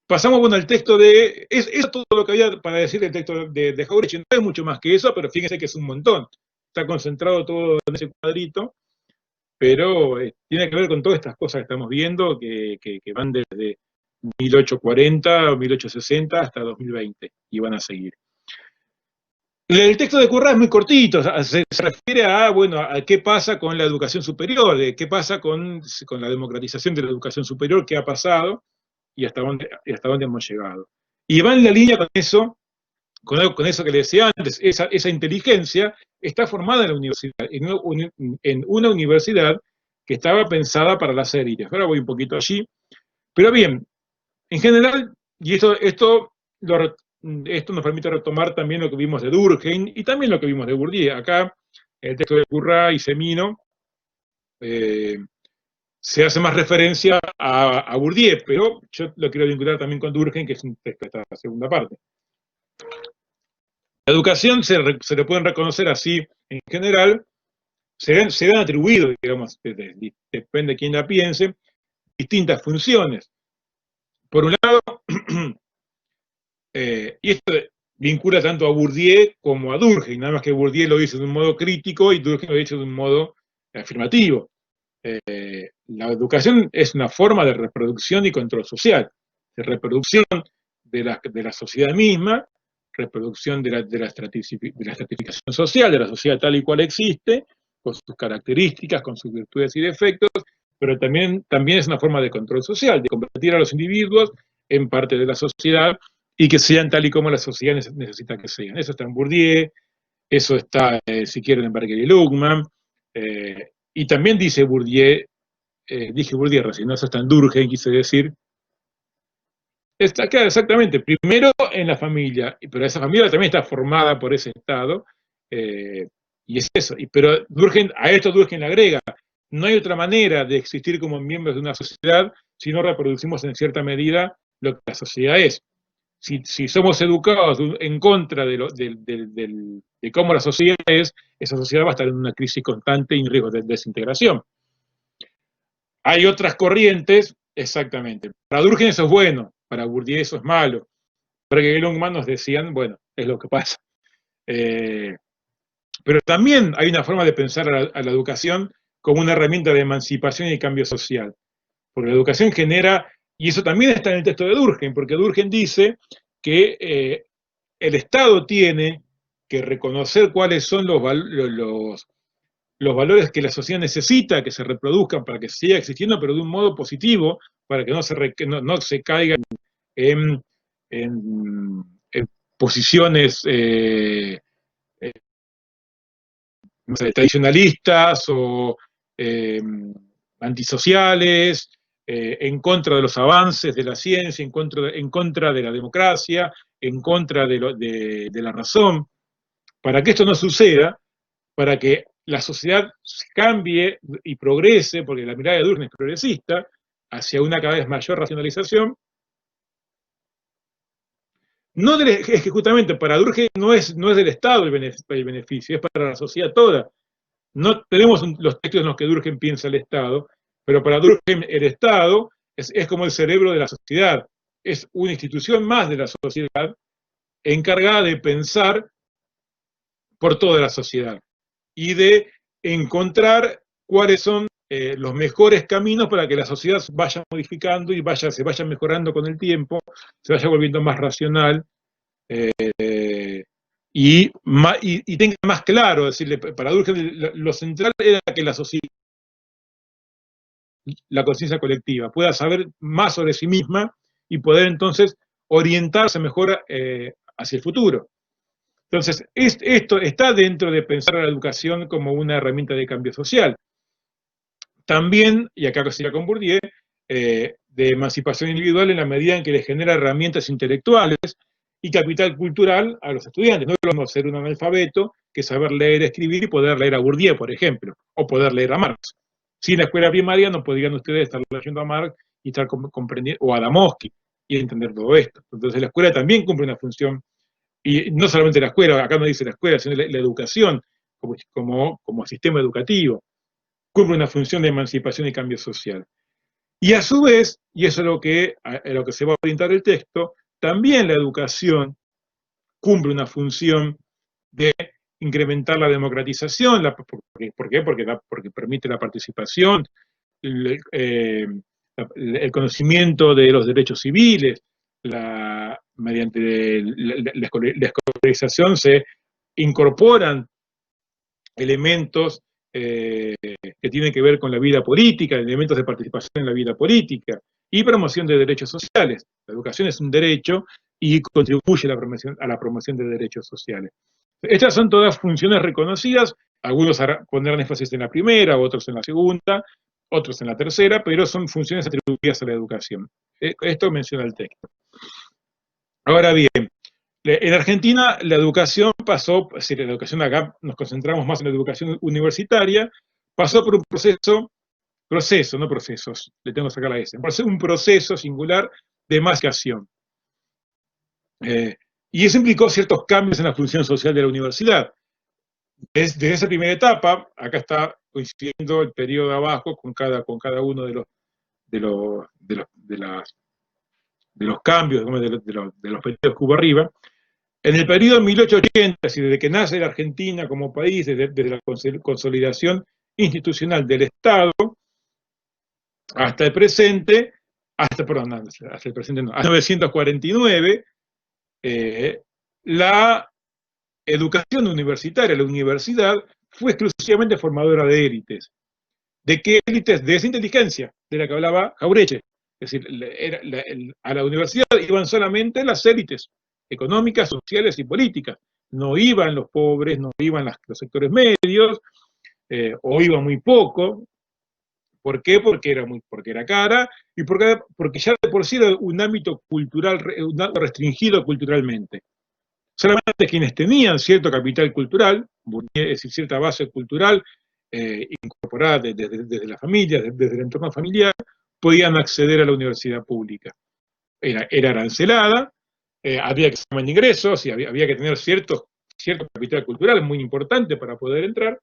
Pasamos al texto de... Eso es todo lo que había para decir del texto de Jauretche. No hay mucho más que eso, pero fíjense que es un montón. Está concentrado todo en ese cuadrito, pero tiene que ver con todas estas cosas que estamos viendo, que van desde 1840 o 1860 hasta 2020, y van a seguir. El texto de Currá es muy cortito, se refiere a qué pasa con la educación superior, qué pasa con la democratización de la educación superior, qué ha pasado y hasta dónde hemos llegado. Y va en la línea con eso que le decía antes, esa inteligencia está formada en la universidad, en una universidad que estaba pensada para las élites. Ahora voy un poquito allí. Pero bien, en general, y esto nos permite retomar también lo que vimos de Durkheim y también lo que vimos de Bourdieu. Acá, en el texto de Currá y Semino, se hace más referencia a Bourdieu, pero yo lo quiero vincular también con Durkheim, que es un texto de esta segunda parte. La educación se le pueden reconocer así en general, se han atribuido, digamos, depende de quién la piense, distintas funciones. Por un lado, y esto vincula tanto a Bourdieu como a Durkheim, nada más que Bourdieu lo dice de un modo crítico y Durkheim lo dice de un modo afirmativo. La educación es una forma de reproducción y control social, de reproducción de la sociedad misma, reproducción de la estratificación social, de la sociedad tal y cual existe, con sus características, con sus virtudes y defectos, pero también es una forma de control social, de convertir a los individuos en parte de la sociedad y que sean tal y como la sociedad necesita que sean. Eso está en Bourdieu, eso está, si quieren, en Berger y Luhmann, y también dice Bourdieu, dije Bourdieu recién, no, eso está en Durkheim, quise decir, está acá exactamente, primero en la familia, pero esa familia también está formada por ese Estado, y es eso, pero Durkheim, a esto Durkheim le agrega, no hay otra manera de existir como miembros de una sociedad si no reproducimos en cierta medida lo que la sociedad es. Si somos educados en contra de cómo la sociedad es, esa sociedad va a estar en una crisis constante y en riesgo de desintegración. Hay otras corrientes, exactamente. Para Durkheim eso es bueno, para Bourdieu eso es malo. Para que Luhmann nos decían, bueno, es lo que pasa. Pero también hay una forma de pensar a la educación como una herramienta de emancipación y cambio social. Porque la educación genera, y eso también está en el texto de Durkheim, porque Durkheim dice que el Estado tiene que reconocer cuáles son los valores que la sociedad necesita que se reproduzcan para que siga existiendo, pero de un modo positivo, para que no se caigan en, en posiciones no sé, tradicionalistas o antisociales, en contra de los avances de la ciencia, en contra de la democracia, en contra de la razón. Para que esto no suceda, para que la sociedad cambie y progrese, porque la mirada de Durkheim es progresista, hacia una cada vez mayor racionalización, es que justamente para Durkheim no es del Estado el beneficio, es para la sociedad toda. No tenemos los textos en los que Durkheim piensa el Estado, pero para Durkheim el Estado es como el cerebro de la sociedad, es una institución más de la sociedad encargada de pensar por toda la sociedad y de encontrar cuáles son los mejores caminos para que la sociedad vaya modificando y se vaya mejorando con el tiempo, se vaya volviendo más racional y tenga más claro, decirle, para Durkheim lo central era que la sociedad, la conciencia colectiva, pueda saber más sobre sí misma y poder entonces orientarse mejor hacia el futuro. Entonces, esto está dentro de pensar a la educación como una herramienta de cambio social. También, y acá sería con Bourdieu, de emancipación individual en la medida en que les genera herramientas intelectuales y capital cultural a los estudiantes. No es lo mismo ser un analfabeto que saber leer, escribir y poder leer a Bourdieu, por ejemplo, o poder leer a Marx. Si en la escuela primaria no podrían ustedes estar leyendo a Marx y estar comprendiendo, o a Adamowski, y entender todo esto. Entonces la escuela también cumple una función, y no solamente la escuela, acá no dice la escuela, sino la educación como sistema educativo, cumple una función de emancipación y cambio social. Y a su vez, y eso es lo que se va a orientar el texto, también la educación cumple una función de incrementar la democratización. ¿Por qué? Porque permite la participación, el conocimiento de los derechos civiles, mediante la escolarización se incorporan elementos que tienen que ver con la vida política, elementos de participación en la vida política y promoción de derechos sociales. La educación es un derecho y contribuye a la promoción de derechos sociales. Estas son todas funciones reconocidas, algunos pondrán énfasis en la primera, otros en la segunda, otros en la tercera, pero son funciones atribuidas a la educación. Esto menciona el texto. Ahora bien, en Argentina la educación pasó, si la educación acá nos concentramos más en la educación universitaria, pasó por un no procesos, le tengo que sacar la S, un proceso singular de masificación. Y eso implicó ciertos cambios en la función social de la universidad. Desde esa primera etapa, acá está coincidiendo el periodo de abajo con cada uno de los cambios, de los periodos que hubo arriba. En el periodo 1880, es decir, desde que nace la Argentina como país, desde la consolidación institucional del Estado, hasta el presente, hasta el presente no, hasta 1949, la educación universitaria, la universidad, fue exclusivamente formadora de élites. ¿De qué élites? De esa inteligencia de la que hablaba Jauretche. Es decir, a la universidad iban solamente las élites económicas, sociales y políticas. No iban los pobres, no iban los sectores medios, o iban muy poco. ¿Por qué? Porque era cara y porque ya de por sí era un ámbito cultural, un ámbito restringido culturalmente. Solamente quienes tenían cierto capital cultural, es decir, cierta base cultural incorporada desde la familia, desde el entorno familiar, podían acceder a la universidad pública. Era arancelada, había examen de ingresos y había que tener cierto capital cultural muy importante para poder entrar,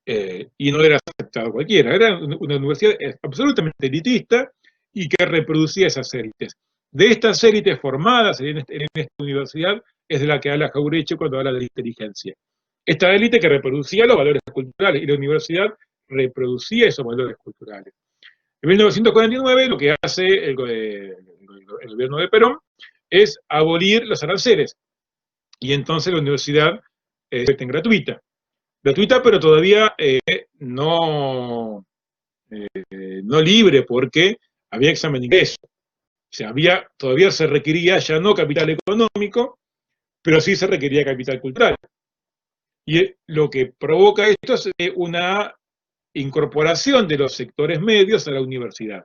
y no era aceptado cualquiera. Era una universidad absolutamente elitista y que reproducía esas élites. De estas élites formadas en esta universidad es de la que habla Jauretche cuando habla de la inteligencia. Esta élite que reproducía los valores culturales, y la universidad reproducía esos valores culturales. En 1949 lo que hace el gobierno de Perón es abolir los aranceles, y entonces la universidad se convierte en gratuita. Gratuita, pero todavía no libre, porque había examen de ingreso. O sea, todavía se requería ya no capital económico, pero sí se requería capital cultural. Y lo que provoca esto es una incorporación de los sectores medios a la universidad.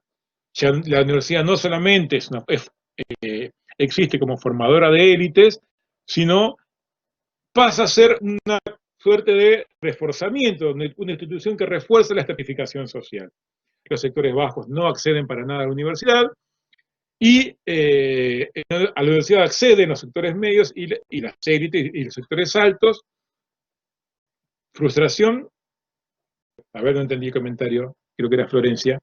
Ya la universidad no solamente existe como formadora de élites, sino pasa a ser una suerte de reforzamiento, una institución que refuerza la estratificación social. Los sectores bajos no acceden para nada a la universidad, y a la universidad acceden los sectores medios y las élites y los sectores altos. Frustración. A ver, no entendí el comentario, creo que era Florencia.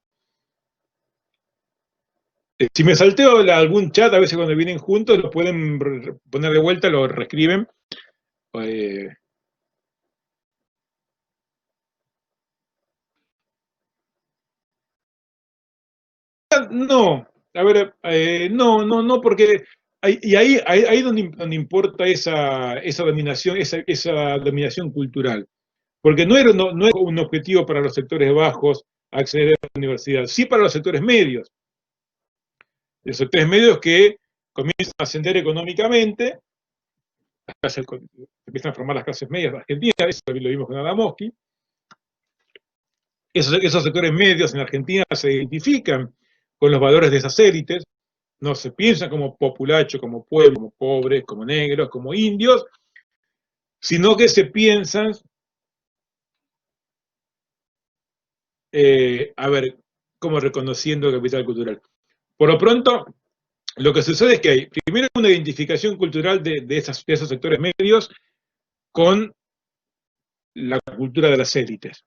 Si me salteo algún chat, a veces cuando vienen juntos, lo pueden poner de vuelta, lo reescriben. No, a ver, no, porque ahí donde importa esa dominación cultural. Porque no era un objetivo para los sectores bajos acceder a la universidad, sí para los sectores medios. Los sectores medios que comienzan a ascender económicamente, empiezan a formar las clases medias de Argentina, eso también lo vimos con Adamowski. Esos sectores medios en Argentina se identifican con los valores de esas élites, no se piensan como populacho, como pueblo, como pobres, como negros, como indios, sino que se piensan, como reconociendo el capital cultural. Por lo pronto, lo que sucede es que hay primero una identificación cultural de esos sectores medios con la cultura de las élites.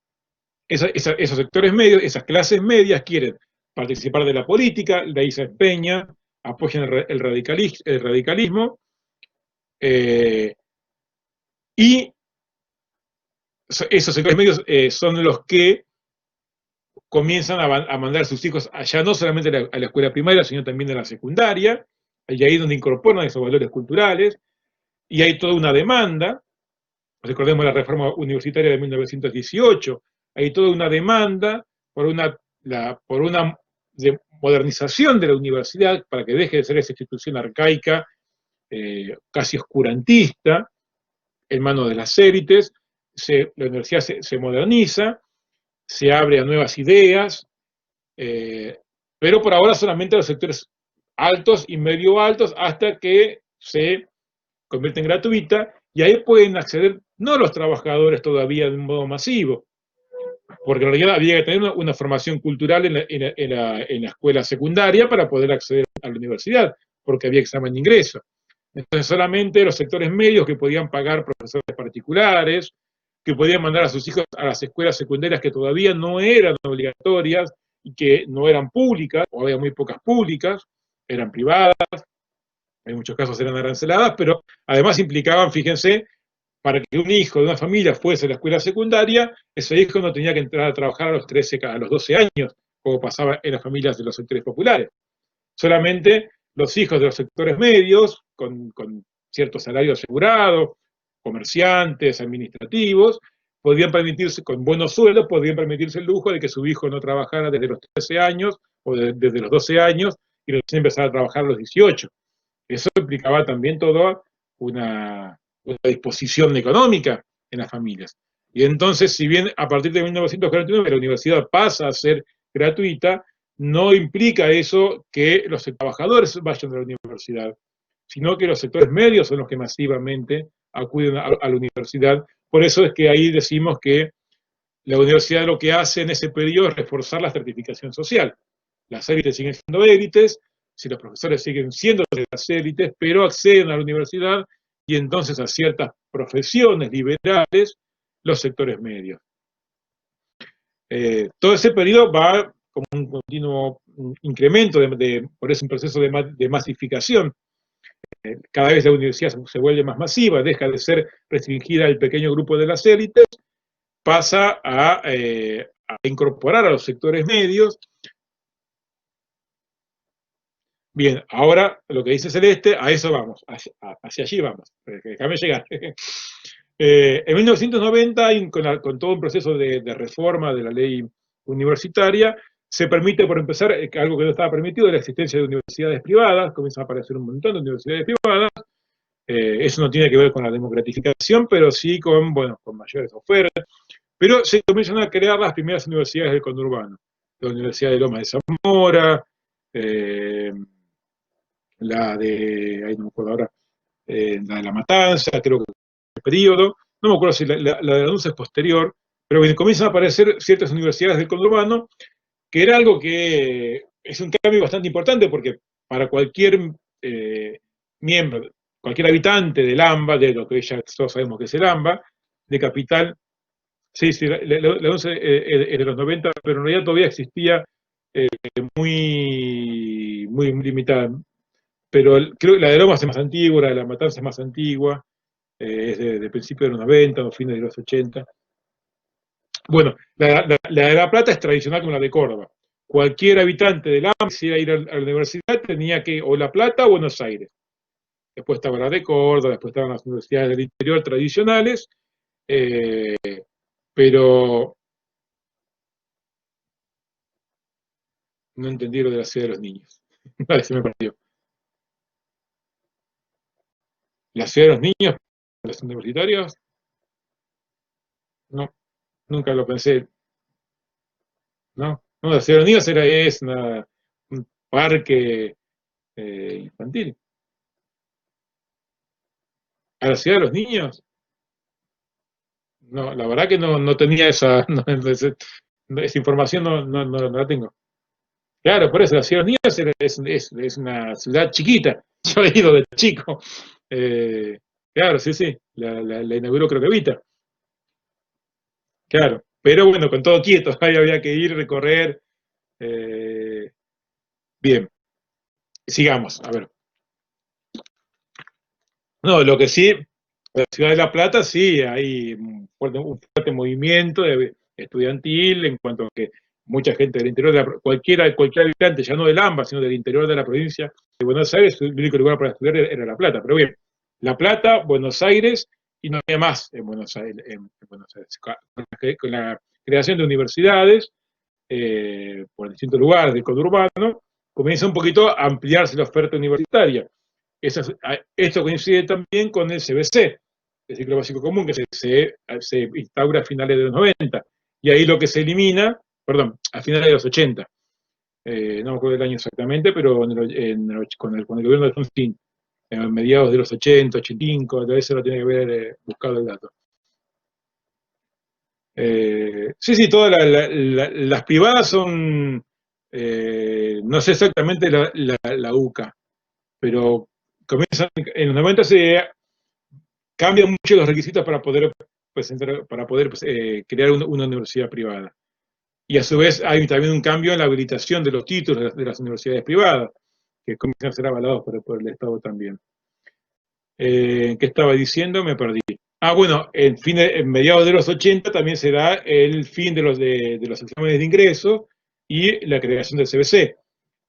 Esos sectores medios, esas clases medias quieren participar de la política, de ahí se empeñan, apoyan el radicalismo, y esos sectores medios son los que comienzan a mandar a sus hijos allá, no solamente a la escuela primaria, sino también a la secundaria, y ahí es donde incorporan esos valores culturales, y hay toda una demanda. Recordemos la reforma universitaria de 1918, hay toda una demanda por una modernización de la universidad para que deje de ser esa institución arcaica, casi oscurantista, en manos de las élites. La universidad se moderniza, se abre a nuevas ideas, pero por ahora solamente a los sectores altos y medio altos, hasta que se convierte en gratuita, y ahí pueden acceder no los trabajadores todavía de un modo masivo, porque en realidad había que tener una formación cultural en la escuela secundaria para poder acceder a la universidad, porque había examen de ingreso. Entonces solamente los sectores medios, que podían pagar profesores particulares, que podían mandar a sus hijos a las escuelas secundarias que todavía no eran obligatorias y que no eran públicas, o había muy pocas públicas, eran privadas, en muchos casos eran aranceladas, pero además implicaban, fíjense, para que un hijo de una familia fuese a la escuela secundaria, ese hijo no tenía que entrar a trabajar a los 12 años, como pasaba en las familias de los sectores populares. Solamente los hijos de los sectores medios, con cierto salario asegurado, comerciantes, administrativos, podían permitirse, con buenos sueldos, podían permitirse el lujo de que su hijo no trabajara desde los 13 años o desde los 12 años, y recién empezar a trabajar a los 18. Eso implicaba también toda una disposición económica en las familias. Y entonces, si bien a partir de 1949 la universidad pasa a ser gratuita, no implica eso que los trabajadores vayan a la universidad, sino que los sectores medios son los que masivamente acuden a la universidad. Por eso es que ahí decimos que la universidad lo que hace en ese periodo es reforzar la estratificación social. Las élites siguen siendo élites, si los profesores siguen siendo de las élites, pero acceden a la universidad y entonces a ciertas profesiones liberales los sectores medios. Todo ese periodo va como un continuo incremento, por eso un proceso de masificación. Cada vez la universidad se vuelve más masiva, deja de ser restringida al pequeño grupo de las élites, pasa a incorporar a los sectores medios. Bien, ahora lo que dice Celeste, a eso vamos, hacia allí vamos, déjame llegar. En 1990, con todo un proceso de reforma de la ley universitaria, se permite, por empezar, algo que no estaba permitido, la existencia de universidades privadas, comienzan a aparecer un montón de universidades privadas. Eso no tiene que ver con la democratización, pero sí con, bueno, con mayores ofertas. Pero se comienzan a crear las primeras universidades del conurbano. La Universidad de Lomas de Zamora, la de, ahí no me acuerdo ahora, la de La Matanza, creo que el periodo, no me acuerdo si la de Lanús es posterior, pero comienzan a aparecer ciertas universidades del conurbano, que era algo que es un cambio bastante importante, porque para cualquier miembro, cualquier habitante del AMBA, de lo que ya todos sabemos que es el AMBA, de capital, sí, la 11 es de los 90, pero en realidad todavía existía muy limitada. Pero creo que la de Lomas es más antigua, la de La Matanza es más antigua, es de principios de los 90 o fines de los 80. Bueno, la de La Plata es tradicional como la de Córdoba. Cualquier habitante del AMBA, si iba a ir a la universidad, tenía que o La Plata o Buenos Aires. Después estaba la de Córdoba, después estaban las universidades del interior tradicionales, pero no entendí lo de la ciudad de los niños. Vale, se me perdió. ¿La ciudad de los niños, los universitarios? No, nunca lo pensé. No, no, la ciudad de los niños es un parque infantil. ¿A la ciudad de los niños? No, la verdad que no tenía esa, esa información, no la tengo. Claro, por eso la ciudad de los niños es una ciudad chiquita. Yo he ido de chico. Claro, sí, la inauguró creo que Vita. Claro, pero bueno, con todo quieto, ahí había que ir, recorrer. Bien, sigamos, a ver. No, lo que sí, en la ciudad de La Plata sí hay un fuerte movimiento estudiantil en cuanto a que mucha gente del interior, cualquier habitante, ya no del AMBA, sino del interior de la provincia de Buenos Aires, el único lugar para estudiar era La Plata. Pero bien, La Plata, Buenos Aires, y no había más en Buenos Aires. Con la creación de universidades por distintos lugares del conurbano, comienza un poquito a ampliarse la oferta universitaria. Esto coincide también con el CBC, el ciclo básico común, que se instaura a finales de los 90. Y ahí lo que se elimina, perdón, a finales de los 80. No me acuerdo del año exactamente, pero con el gobierno de Alfonsín, en mediados de los 80, 85, a veces lo tiene que haber buscado el dato. Sí, todas las privadas son, no sé exactamente la UCA, pero comienzan, en los 90 se cambian mucho los requisitos para poder crear una universidad privada. Y a su vez hay también un cambio en la habilitación de los títulos de las universidades privadas, que comienzan a ser avalados por el Estado también. ¿Qué estaba diciendo? Me perdí. Bueno, en mediados de los 80 también se da el fin de los exámenes de ingreso y la creación del CBC,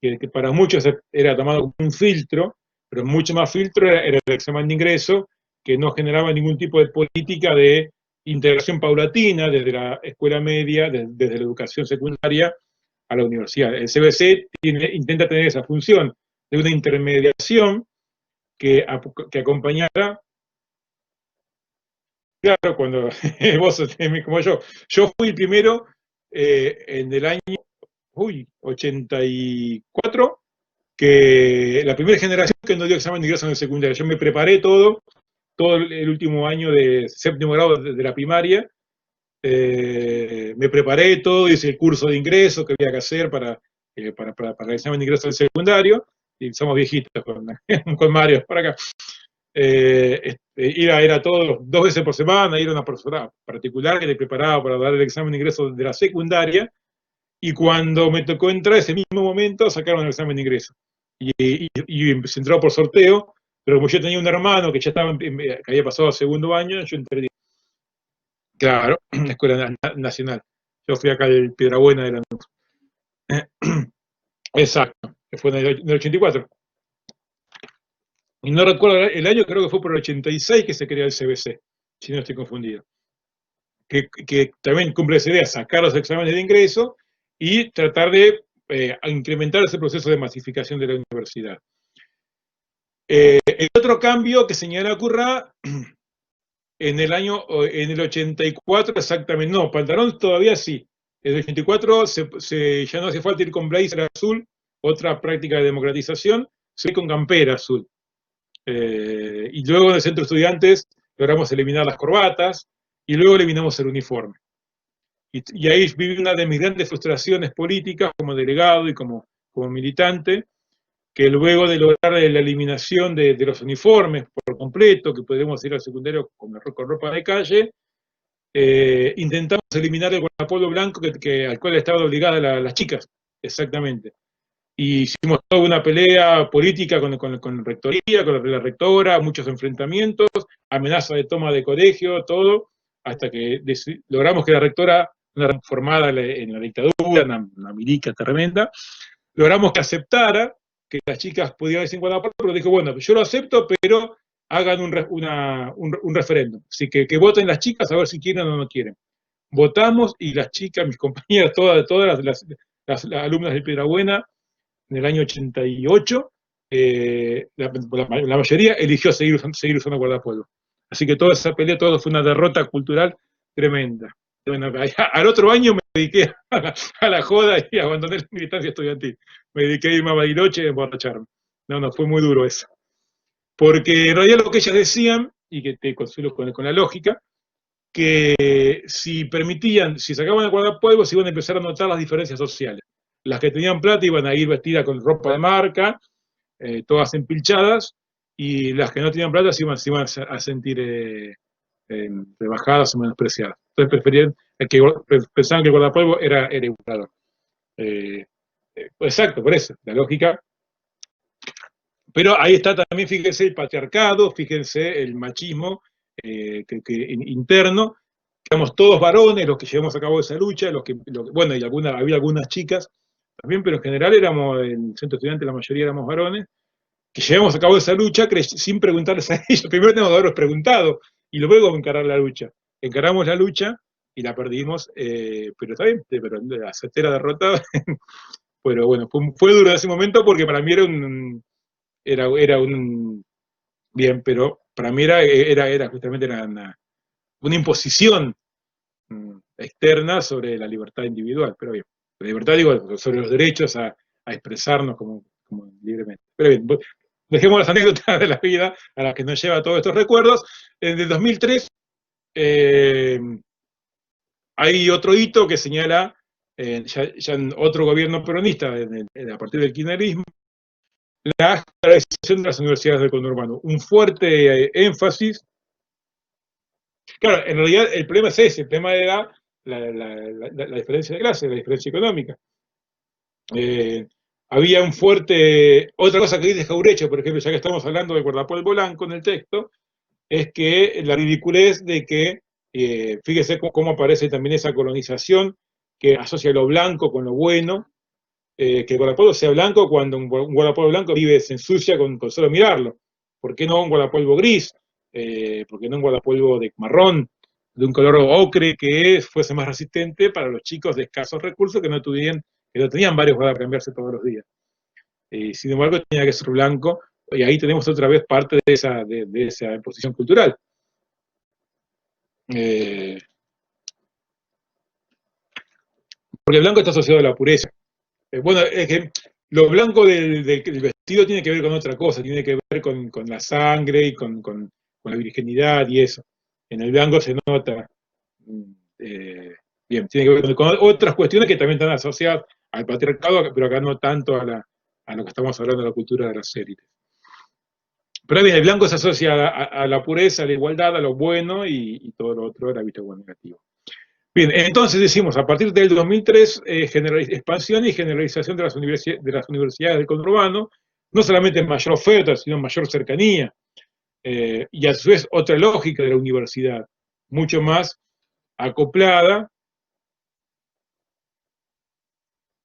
que para muchos era tomado como un filtro, pero mucho más filtro era el examen de ingreso, que no generaba ningún tipo de política de integración paulatina desde la escuela media, desde la educación secundaria, a la universidad. El CBC intenta tener esa función de una intermediación que acompañara. Claro, cuando vos como yo fui el primero en el año 84, que la primera generación que no dio examen de ingreso en el secundario. Yo me preparé todo el último año de séptimo grado de la primaria, me preparé todo, hice el curso de ingreso que había que hacer para el examen de ingreso del secundario, y somos viejitos con Mario por acá. Era todo 2 veces por semana, era una profesora particular que te preparaba para dar el examen de ingreso de la secundaria, y cuando me tocó entrar, ese mismo momento sacaron el examen de ingreso. Y se entró por sorteo, pero como yo tenía un hermano que ya estaba, que había pasado a segundo año, yo entré. Claro, la Escuela Nacional. Yo fui acá al Piedrabuena de la Exacto, que fue en el 84. Y no recuerdo el año, creo que fue por el 86 que se creó el CBC, si no estoy confundido. Que también cumple esa idea, sacar los exámenes de ingreso y tratar de incrementar ese proceso de masificación de la universidad. El otro cambio que señala Currá, en el 84 exactamente, no, pantalón todavía sí. En el 84 ya no hace falta ir con blazer azul, otra práctica de democratización, se con campera azul. Y luego en el centro de estudiantes logramos eliminar las corbatas y luego eliminamos el uniforme. Y ahí viví una de mis grandes frustraciones políticas como delegado y como militante, que luego de lograr la eliminación de los uniformes por completo, que podemos ir al secundario con ropa de calle, intentamos eliminar el guardapolvo blanco al cual estaban obligadas las chicas, exactamente. Y hicimos toda una pelea política con rectoría, con la rectora, muchos enfrentamientos, amenaza de toma de colegio, todo, hasta que logramos que la rectora, una formada en la dictadura, una milica tremenda, logramos que aceptara que las chicas pudieran irse en guardapolvo, pero dijo, bueno, yo lo acepto, pero hagan un referéndum. Así que voten las chicas a ver si quieren o no quieren. Votamos y las chicas, mis compañeras, todas las alumnas del Piedrabuena, en el año 88, la mayoría eligió seguir usando guardapolvo. Así que toda esa pelea, todo fue una derrota cultural tremenda. Bueno, al otro año me dediqué a la joda y abandoné la militancia estudiantil. Me dediqué a irme a Bariloche y a emborracharme. No, fue muy duro eso. Porque en realidad lo que ellas decían, y que te consuelo con la lógica, que si sacaban el guardapolvo, se iban a empezar a notar las diferencias sociales. Las que tenían plata iban a ir vestidas con ropa de marca, todas empilchadas, y las que no tenían plata se iban a sentir rebajadas o menospreciadas. Entonces pensaban que el guardapolvo era igualador. Exacto, por eso, la lógica. Pero ahí está también, fíjense, el patriarcado, fíjense el machismo interno. Éramos todos varones los que llevamos a cabo esa lucha, bueno, y había algunas chicas también, pero en general éramos, en el centro estudiante la mayoría éramos varones, que llevamos a cabo esa lucha sin preguntarles a ellos. Primero tenemos que haberlos preguntado y luego encarar la lucha. Encaramos la lucha y la perdimos, pero está bien, pero la certera derrota. Pero bueno, fue duro en ese momento porque para mí era un bien, pero para mí era justamente una imposición externa sobre la libertad individual, pero bien, la libertad digo, sobre los derechos a expresarnos como libremente. Pero bien, dejemos las anécdotas de la vida a las que nos lleva todos estos recuerdos. En el 2003 hay otro hito que señala ya en otro gobierno peronista, a partir del kirchnerismo, la estabilización de las universidades del conurbano. Un fuerte énfasis. Claro, en realidad el problema es ese, el problema era la diferencia de clase, la diferencia económica. Había un fuerte. Otra cosa que dice Jaureche, por ejemplo, ya que estamos hablando de guardapolvo blanco en el texto, es que la ridiculez de que, fíjese cómo aparece también esa colonización que asocia lo blanco con lo bueno, que el guardapolvo sea blanco cuando un guardapolvo blanco se ensucia con solo mirarlo. ¿Por qué no un guardapolvo gris? ¿Por qué no un guardapolvo de marrón, de un color ocre que fuese más resistente para los chicos de escasos recursos que no tuvieran pero tenían varios para cambiarse todos los días. Sin embargo, tenía que ser blanco, y ahí tenemos otra vez parte de esa imposición cultural. Porque el blanco está asociado a la pureza. Bueno, es que lo blanco del vestido tiene que ver con otra cosa, tiene que ver con la sangre y con la virginidad y eso. En el blanco se nota, bien, tiene que ver con otras cuestiones que también están asociadas al patriarcado, pero acá no tanto a lo que estamos hablando de la cultura de las élites. Pero bien, el blanco se asocia a la pureza, a la igualdad, a lo bueno y todo lo otro era visto como negativo. Bien, entonces decimos, a partir del 2003, expansión y generalización de las universidades del conurbano, no solamente mayor oferta, sino mayor cercanía, y a su vez otra lógica de la universidad, mucho más acoplada.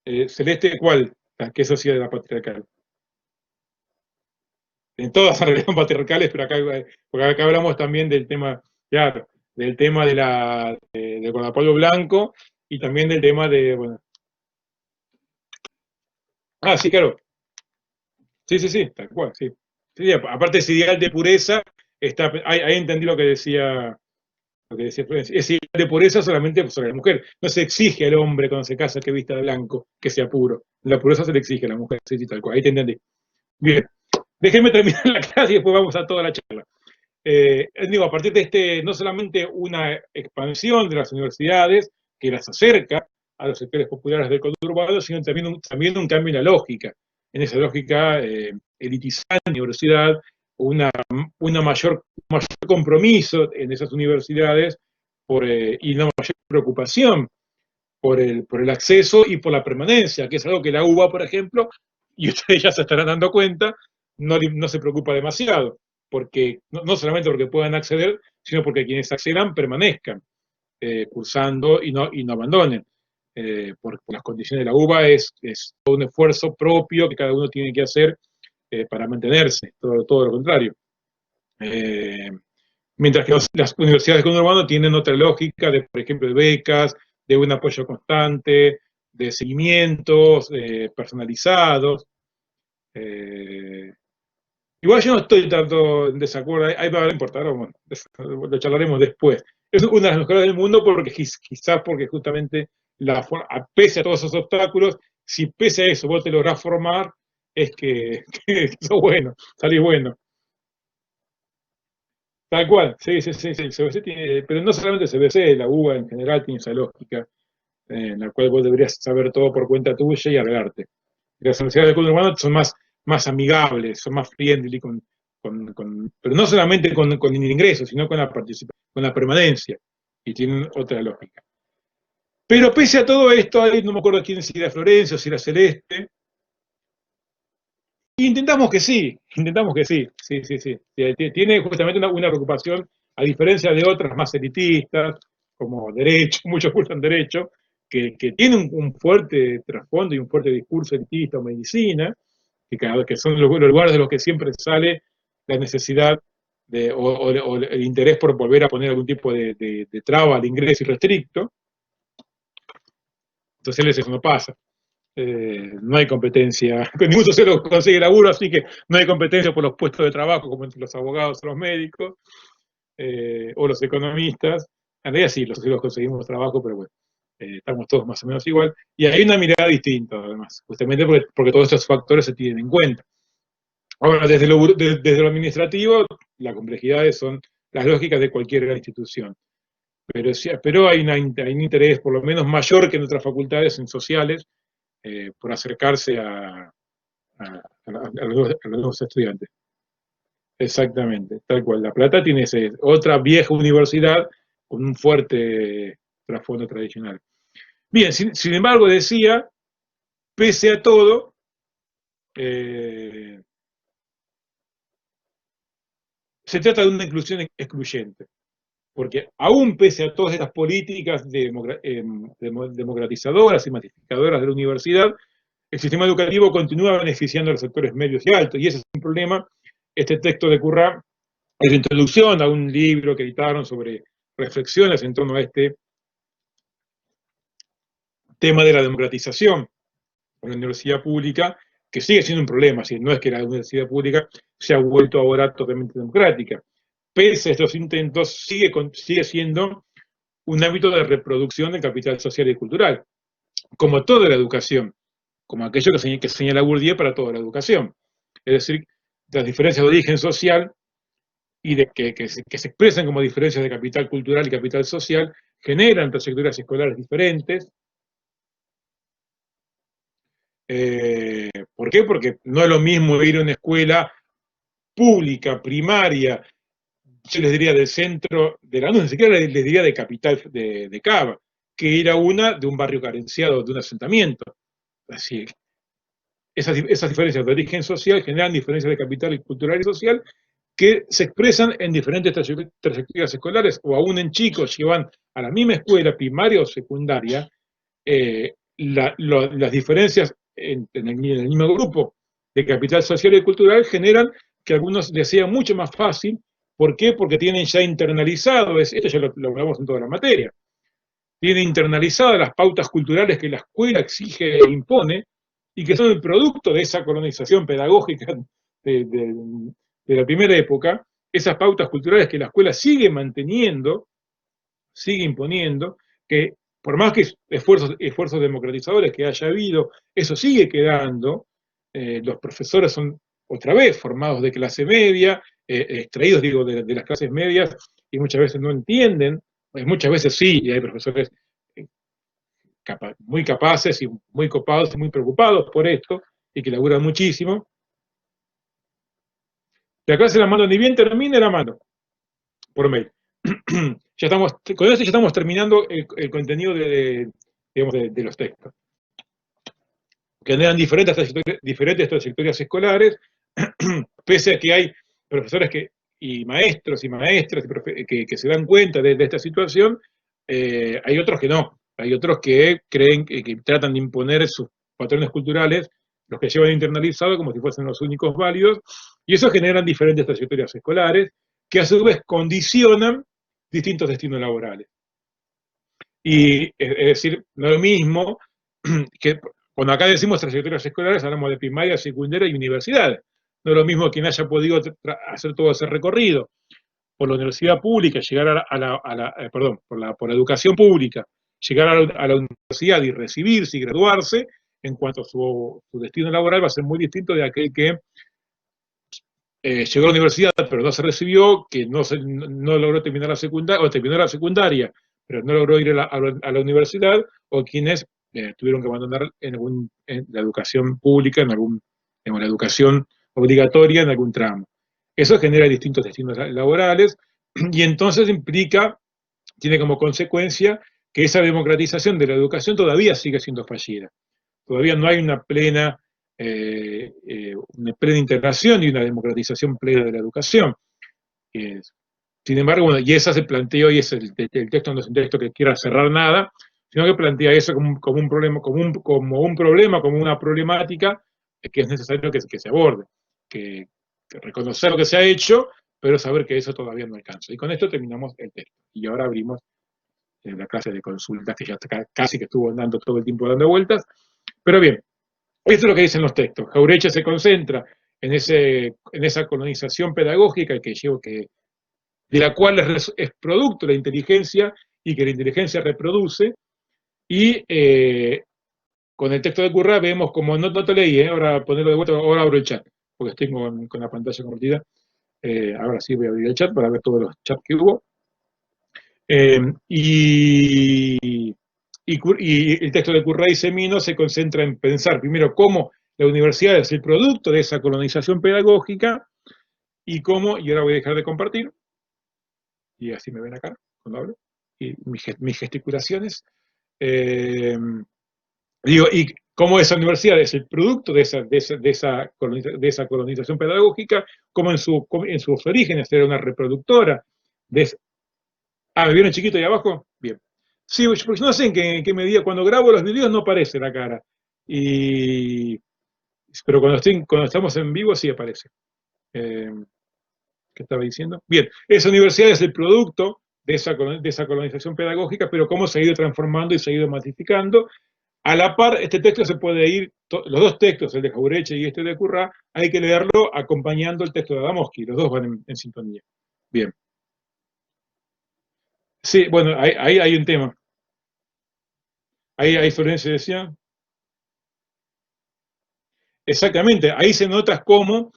Celeste, ¿cuál? ¿Qué sociedad de la patriarcal? En todas son realidad patriarcales, pero porque acá hablamos también del tema, claro, del tema del guardapolvo blanco y también del tema de, bueno. Ah, sí, claro. Sí, tal cual, sí. Sí, aparte ese ideal de pureza, ahí entendí lo que decía Florencia. Ese ideal de pureza solamente sobre la mujer. No se exige al hombre cuando se casa que vista de blanco, que sea puro. La pureza se le exige a la mujer, sí, tal cual. Ahí te entendí. Bien. Déjenme terminar la clase y después vamos a toda la charla. Digo, a partir de no solamente una expansión de las universidades que las acerca a los sectores populares del conurbano, sino también un cambio en la lógica, en esa lógica elitizante de la universidad, un mayor compromiso en esas universidades y una mayor preocupación por el acceso y por la permanencia, que es algo que la UBA, por ejemplo, y ustedes ya se estarán dando cuenta, no se preocupa demasiado, porque no solamente porque puedan acceder, sino porque quienes accedan permanezcan cursando y no abandonen. Por las condiciones de la UBA es todo un esfuerzo propio que cada uno tiene que hacer para mantenerse, todo lo contrario. Mientras que las universidades de conurbano tienen otra lógica, por ejemplo, de becas, de un apoyo constante, de seguimientos personalizados. Igual yo no estoy tanto en desacuerdo, ahí va a importar, bueno, lo charlaremos después. Es una de las mejores del mundo porque quizás porque justamente pese a todos esos obstáculos, si pese a eso vos te lográs formar, es que sos bueno, salís bueno. Tal cual, sí, el CBC tiene, pero no solamente el CBC, la UBA en general tiene esa lógica, en la cual vos deberías saber todo por cuenta tuya y arreglarte. Las universidades de conurbano son más amigables, son más friendly, pero no solamente con el ingreso, sino con la participación, con la permanencia, y tienen otra lógica. Pero pese a todo esto, ahí no me acuerdo quién, si era Florencia o si era Celeste, intentamos que sí, sí. Tiene justamente una preocupación, a diferencia de otras más elitistas, como derecho, muchos cursan derecho, que tienen un fuerte trasfondo y un fuerte discurso elitista o medicina, que son los lugares de los que siempre sale la necesidad o el interés por volver a poner algún tipo de traba al ingreso irrestricto. Entonces eso no pasa. No hay competencia, ningún sociólogo consigue laburo, así que no hay competencia por los puestos de trabajo como entre los abogados o los médicos o los economistas. En realidad sí, los sociólogos conseguimos trabajo, pero bueno, estamos todos más o menos igual. Y hay una mirada distinta, además, justamente porque todos estos factores se tienen en cuenta. Ahora, desde lo administrativo, las complejidades son las lógicas de cualquier gran institución. Pero hay un interés, por lo menos mayor que en otras facultades, en sociales, por acercarse a los nuevos estudiantes. Exactamente, tal cual. La Plata tiene otra vieja universidad con un fuerte trasfondo tradicional. Bien, sin embargo, decía, pese a todo, se trata de una inclusión excluyente, porque aún pese a todas estas políticas democratizadoras y masificadoras de la universidad, el sistema educativo continúa beneficiando a los sectores medios y altos, y ese es un problema. Este texto de Currá es la introducción a un libro que editaron sobre reflexiones en torno a este tema de la democratización una universidad pública, que sigue siendo un problema, si no es que la universidad pública se ha vuelto ahora totalmente democrática. Pese a estos intentos, sigue siendo un ámbito de reproducción del capital social y cultural, como toda la educación, como aquello que señala Bourdieu para toda la educación. Es decir, las diferencias de origen social y que se expresan como diferencias de capital cultural y capital social generan trayectorias escolares diferentes. ¿Por qué? Porque no es lo mismo ir a una escuela pública, primaria, yo les diría del centro de la, no, ni siquiera les diría de capital de Cava, que ir a una de un barrio carenciado, de un asentamiento. Así, esas diferencias de origen social generan diferencias de capital cultural y social que se expresan en diferentes trayectorias escolares, o aún en chicos que van a la misma escuela primaria o secundaria, las diferencias en el mismo grupo de capital social y cultural generan que a algunos les sea mucho más fácil. ¿Por qué? Porque tienen ya internalizado, esto ya lo hablamos en toda la materia, tienen internalizadas las pautas culturales que la escuela exige e impone, y que son el producto de esa colonización pedagógica de la primera época, esas pautas culturales que la escuela sigue manteniendo, sigue imponiendo, que por más que esfuerzos democratizadores que haya habido, eso sigue quedando. Los profesores son otra vez formados de clase media, extraídos, digo, de las clases medias, y muchas veces no entienden, muchas veces sí, y hay profesores muy capaces y muy copados y muy preocupados por esto, y que laburan muchísimo. La clase la mando, ni bien termine, la mando por mail. Ya estamos, con eso ya estamos terminando el contenido digamos, de los textos. Generan diferentes trayectorias escolares, pese a que hay profesores y maestros y maestras que se dan cuenta de esta situación, hay otros que no. Hay otros que creen que tratan de imponer sus patrones culturales, los que llevan internalizado como si fuesen los únicos válidos, y eso generan diferentes trayectorias escolares que a su vez condicionan distintos destinos laborales. Y es decir, no es lo mismo que cuando acá decimos trayectorias escolares, hablamos de primaria, secundaria y universidad. No es lo mismo quien haya podido hacer todo ese recorrido por la universidad pública, llegar por la educación pública, llegar a la universidad y recibirse y graduarse, en cuanto a su destino laboral va a ser muy distinto de aquel que llegó a la universidad pero no se recibió, que no logró terminar la secundaria, o terminó la secundaria, pero no logró ir a la universidad, o quienes tuvieron que abandonar en la educación pública, en la educación obligatoria en algún tramo. Eso genera distintos destinos laborales, y entonces tiene como consecuencia que esa democratización de la educación todavía sigue siendo fallida. Todavía no hay una plena integración y una democratización plena de la educación. Sin embargo, bueno, y esa se planteó, y el texto no es un texto que quiera cerrar nada, sino que plantea eso como un problema, como una problemática que es necesario que se aborde, que reconocer lo que se ha hecho, pero saber que eso todavía no alcanza. Y con esto terminamos el texto. Y ahora abrimos la clase de consultas, que ya casi que estuvo andando todo el tiempo dando vueltas. Pero bien, esto es lo que dicen los textos. Jauretche se concentra en esa colonización pedagógica de la cual es producto la inteligencia, y que la inteligencia reproduce, y con el texto de Currá vemos como, no te leí, ahora ponerlo de vuelta, ahora abro el chat, porque estoy con la pantalla convertida. Ahora sí voy a abrir el chat para ver todos los chats que hubo. Y el texto de Currá y Semino se concentra en pensar primero cómo la universidad es el producto de esa colonización pedagógica, y ahora voy a dejar de compartir, y así me ven acá cuando hablo, y mis gesticulaciones. Y cómo esa universidad es el producto de esa colonización pedagógica, cómo en sus orígenes era una reproductora de. ¿Me vieron chiquito ahí abajo? Bien. Sí, porque no sé en qué medida, cuando grabo los videos no aparece la cara. Pero cuando estamos en vivo sí aparece. ¿Qué estaba diciendo? Bien, esa universidad es el producto de esa colonización pedagógica, pero cómo se ha ido transformando y se ha ido masificando. A la par, este texto se puede ir, los dos textos, el de Jauretche y este de Currá, hay que leerlo acompañando el texto de Adamowski, los dos van en sintonía. Bien. Sí, bueno, ahí hay un tema. Ahí Florencia decía. Exactamente, ahí se nota cómo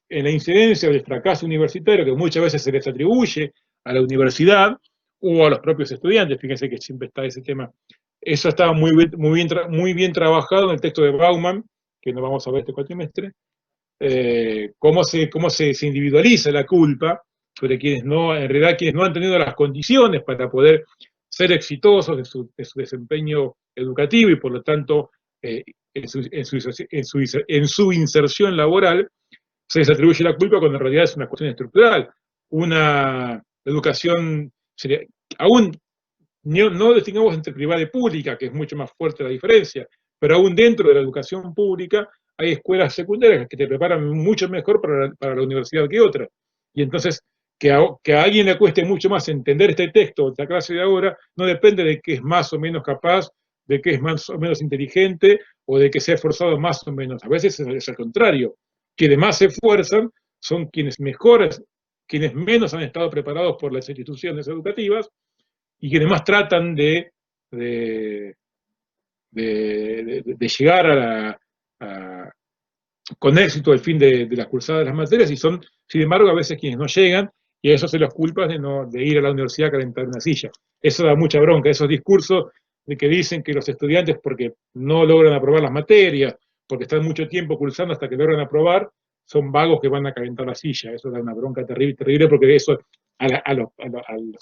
en la incidencia del fracaso universitario, que muchas veces se les atribuye a la universidad o a los propios estudiantes, fíjense que siempre está ese tema. Eso estaba muy bien trabajado en el texto de Bauman, que no vamos a ver este cuatrimestre, cómo se individualiza la culpa sobre quienes no, en realidad quienes no han tenido las condiciones para poder ser exitosos en su desempeño educativo y por lo tanto en su inserción laboral, se les atribuye la culpa cuando en realidad es una cuestión estructural. Una educación, aún no distingamos entre privada y pública, que es mucho más fuerte la diferencia, pero aún dentro de la educación pública hay escuelas secundarias que te preparan mucho mejor para la universidad que otras. Y entonces, que a alguien le cueste mucho más entender este texto, esta clase de ahora, no depende de que es más o menos capaz, de que es más o menos inteligente, o de que se ha esforzado más o menos. A veces es al contrario. Quienes más se esfuerzan son quienes mejores, quienes menos han estado preparados por las instituciones educativas, y que además tratan de, de llegar con éxito al fin de las cursadas de las materias, y son, sin embargo, a veces quienes no llegan, y a eso se los culpa de ir a la universidad a calentar una silla. Eso da mucha bronca, esos discursos de que dicen que los estudiantes, porque no logran aprobar las materias, porque están mucho tiempo cursando hasta que logran aprobar, son vagos que van a calentar la silla. Eso da una bronca terrible, terrible, porque eso a los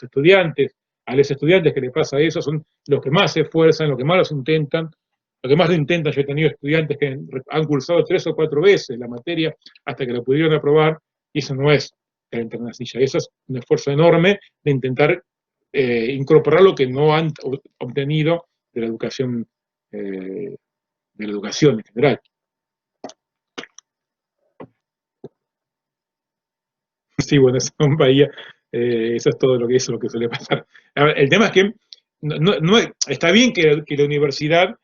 estudiantes, a los estudiantes que les pasa eso, son los que más se esfuerzan, los que más los intentan. Lo que más lo intentan, yo he tenido estudiantes que han cursado 3 o 4 veces la materia hasta que lo pudieron aprobar, y eso no es calentar una silla. Eso es un esfuerzo enorme de intentar incorporar lo que no han obtenido de la educación en general. Sí, bueno, eso es un país, eso es todo lo que suele pasar. A ver, el tema es que está bien que la universidad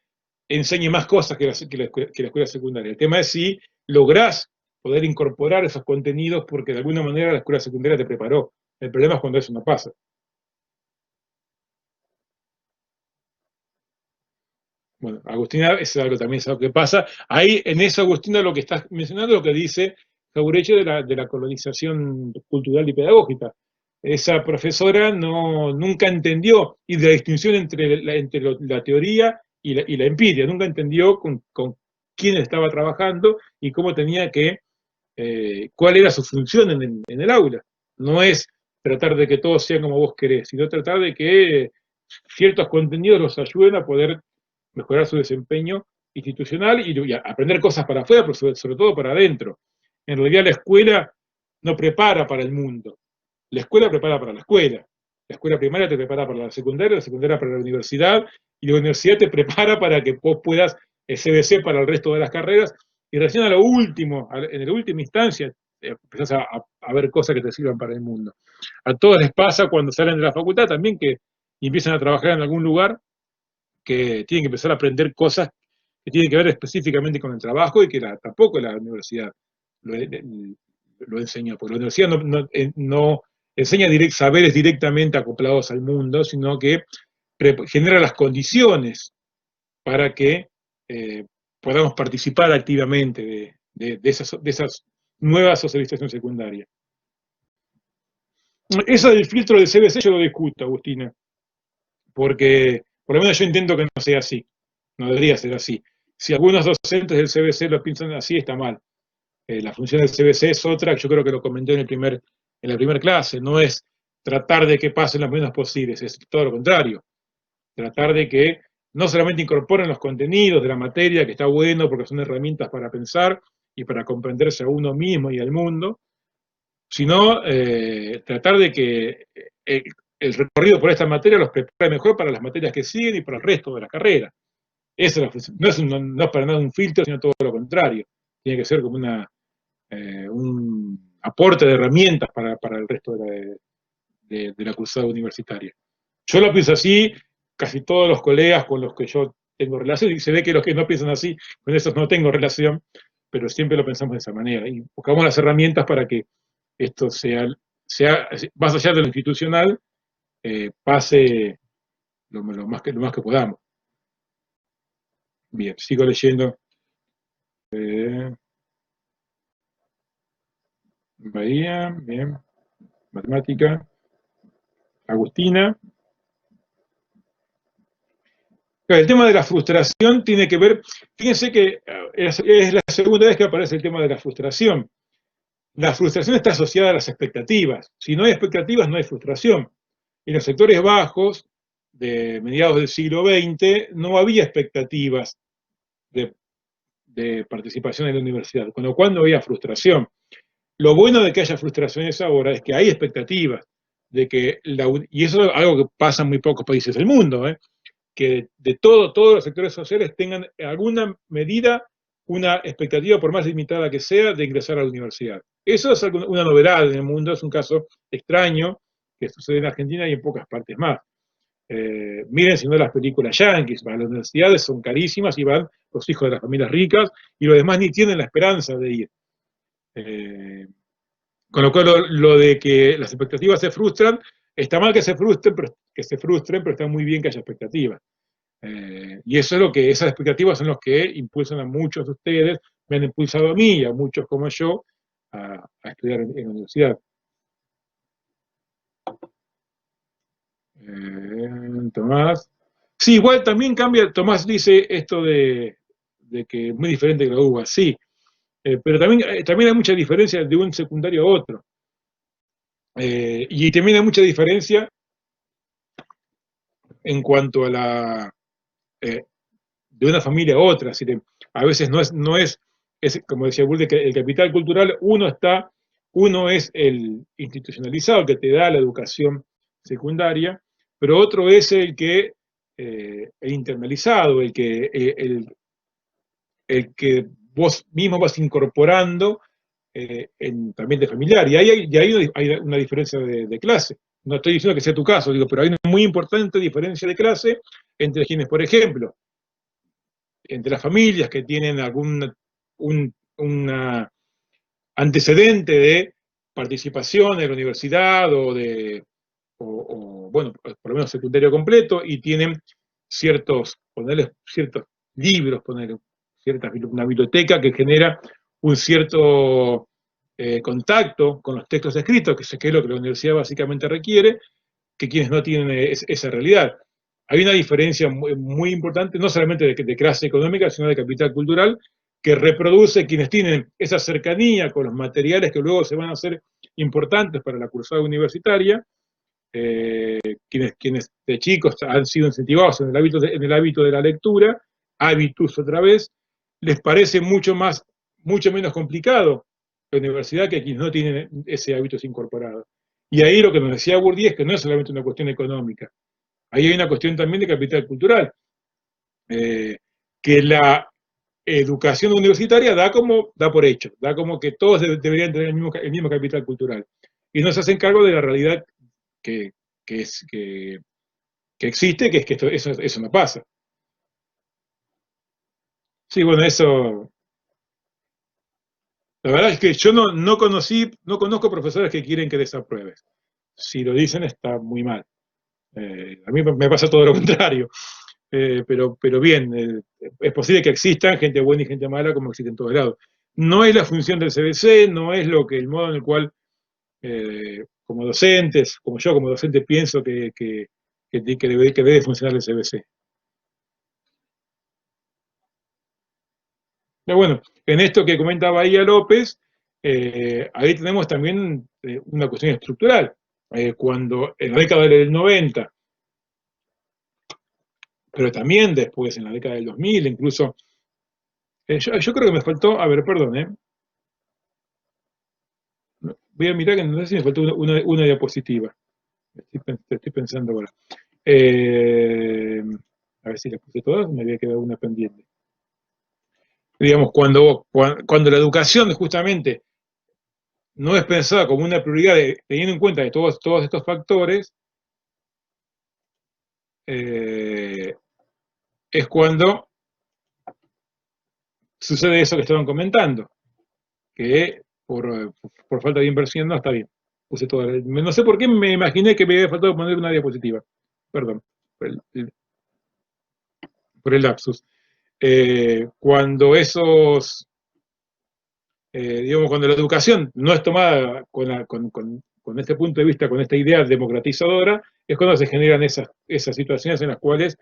enseñe más cosas que la escuela secundaria. El tema es si lográs poder incorporar esos contenidos porque de alguna manera la escuela secundaria te preparó. El problema es cuando eso no pasa. Bueno, Agustina, eso es algo también es algo que pasa. Ahí, en eso, Agustina, lo que estás mencionando, lo que dice Jauretche de la colonización cultural y pedagógica. Esa profesora nunca entendió, y de la distinción entre la teoría y la empiria, nunca entendió con quién estaba trabajando y cómo tenía cuál era su función en el aula. No es tratar de que todos sean como vos querés, sino tratar de que ciertos contenidos los ayuden a poder mejorar su desempeño institucional y aprender cosas para afuera, pero sobre todo para adentro. En realidad la escuela no prepara para el mundo, la escuela prepara para la escuela. La escuela primaria te prepara para la secundaria para la universidad, y la universidad te prepara para que vos puedas CBC para el resto de las carreras, y recién a lo último, en la última instancia, empezás a ver cosas que te sirvan para el mundo. A todos les pasa cuando salen de la facultad también que empiezan a trabajar en algún lugar, que tienen que empezar a aprender cosas que tienen que ver específicamente con el trabajo, y que tampoco la universidad lo enseñó, porque la universidad no enseña saberes directamente acoplados al mundo, sino que genera las condiciones para que podamos participar activamente de esas nuevas socialización secundaria. Eso del filtro del CBC yo lo discuto, Agustina, porque por lo menos yo intento que no sea así, no debería ser así. Si algunos docentes del CBC lo piensan así, está mal. La función del CBC es otra, yo creo que lo comenté en la primera clase, no es tratar de que pasen lo menos posibles, es todo lo contrario. Tratar de que no solamente incorporen los contenidos de la materia, que está bueno porque son herramientas para pensar y para comprenderse a uno mismo y al mundo, sino tratar de que el recorrido por esta materia los prepare mejor para las materias que siguen y para el resto de la carrera. Esa es la función. No es para nada un filtro, sino todo lo contrario. Tiene que ser como un aporte de herramientas para el resto de la cursada universitaria. Yo lo pienso así, casi todos los colegas con los que yo tengo relación, y se ve que los que no piensan así, con esos no tengo relación, pero siempre lo pensamos de esa manera, y buscamos las herramientas para que esto sea más allá de lo institucional, pase lo más que podamos. Bien, sigo leyendo. Bahía, bien, matemática. Agustina. El tema de la frustración tiene que ver, fíjense que es la segunda vez que aparece el tema de la frustración. La frustración está asociada a las expectativas. Si no hay expectativas, no hay frustración. En los sectores bajos de mediados del siglo XX no había expectativas de participación en la universidad, con lo cual no había frustración. Lo bueno de que haya frustraciones ahora es que hay expectativas de que y eso es algo que pasa en muy pocos países del mundo, que de todos los sectores sociales tengan en alguna medida una expectativa, por más limitada que sea, de ingresar a la universidad. Eso es una novedad en el mundo, es un caso extraño que sucede en Argentina y en pocas partes más. Miren si no las películas yanquis, las universidades son carísimas y van los hijos de las familias ricas y los demás ni tienen la esperanza de ir. Con lo cual lo de que las expectativas se frustran, está mal que se frustren, pero está muy bien que haya expectativas. Y eso es esas expectativas son los que impulsan a muchos de ustedes, me han impulsado a mí y a muchos como yo a estudiar en la universidad. Tomás. Sí, igual también cambia, Tomás dice esto de que es muy diferente que la UBA, sí, pero también hay mucha diferencia de un secundario a otro. Y también hay mucha diferencia en cuanto a de una familia a otra. Así que a veces no es como decía Burke, que el capital cultural, uno es el institucionalizado, que te da la educación secundaria, pero otro es el internalizado, el que vos mismo vas incorporando en tu ambiente familiar. Y hay una diferencia de clase. No estoy diciendo que sea tu caso, digo, pero hay una muy importante diferencia de clase entre quienes, por ejemplo, entre las familias que tienen algún una antecedente de participación en la universidad bueno, por lo menos secundario completo, y tienen ciertos libros, una biblioteca que genera un cierto contacto con los textos escritos, que es lo que la universidad básicamente requiere, que quienes no tienen esa realidad. Hay una diferencia muy importante, no solamente de clase económica, sino de capital cultural, que reproduce quienes tienen esa cercanía con los materiales que luego se van a hacer importantes para la cursada universitaria, quienes de chicos han sido incentivados en el hábito de la lectura, hábitus otra vez, les parece mucho menos complicado la universidad que quienes no tienen ese hábito incorporado. Y ahí lo que nos decía Bourdieu es que no es solamente una cuestión económica, ahí hay una cuestión también de capital cultural, que la educación universitaria da por hecho, da como que todos deberían tener el mismo capital cultural, y no se hacen cargo de la realidad que existe, que es que eso no pasa. Sí, bueno, eso, la verdad es que yo no conozco profesores que quieren que desapruebes. Si lo dicen está muy mal. A mí me pasa todo lo contrario. Pero bien, es posible que existan gente buena y gente mala como existe en todos lados. No es la función del CBC, no es el modo en el cual como docentes, como yo como docente pienso que debe funcionar el CBC. Pero bueno, en esto que comenta Bahía López, ahí tenemos también una cuestión estructural. Cuando en la década del 90, pero también después en la década del 2000, incluso, yo creo que me faltó, a ver, perdón, voy a mirar que no sé si me faltó una diapositiva. Estoy pensando ahora. A ver si las puse todas, me había quedado una pendiente. Digamos, cuando la educación justamente no es pensada como una prioridad, teniendo en cuenta de todos estos factores, es cuando sucede eso que estaban comentando, que por falta de inversión no está bien. Puse no sé por qué me imaginé que me había faltado poner una diapositiva. Perdón por por el lapsus. Cuando esos, digamos, cuando la educación no es tomada con este punto de vista, con esta idea democratizadora, es cuando se generan esas situaciones en las cuales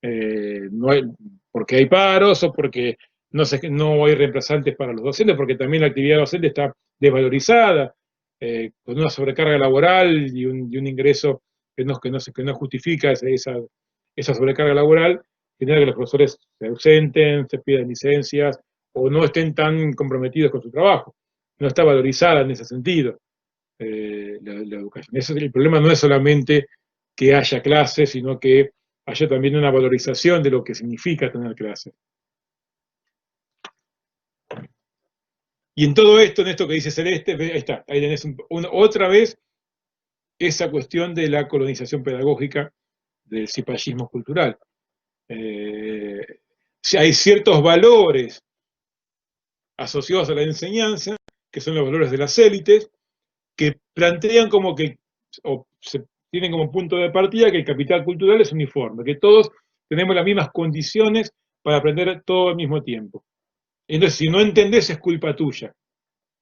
no hay, porque hay paros o porque no hay reemplazantes para los docentes, porque también la actividad docente está desvalorizada, con una sobrecarga laboral y un ingreso que no justifica esa sobrecarga laboral, genera que los profesores se ausenten, se pidan licencias o no estén tan comprometidos con su trabajo. No está valorizada en ese sentido la educación. El problema no es solamente que haya clases, sino que haya también una valorización de lo que significa tener clases. Y en todo esto, en esto que dice Celeste, ahí está, ahí tenés otra vez esa cuestión de la colonización pedagógica del cipallismo cultural. Si hay ciertos valores asociados a la enseñanza, que son los valores de las élites, que plantean como que, o se tienen como punto de partida que el capital cultural es uniforme, que todos tenemos las mismas condiciones para aprender todo al mismo tiempo. Entonces, si no entendés, es culpa tuya.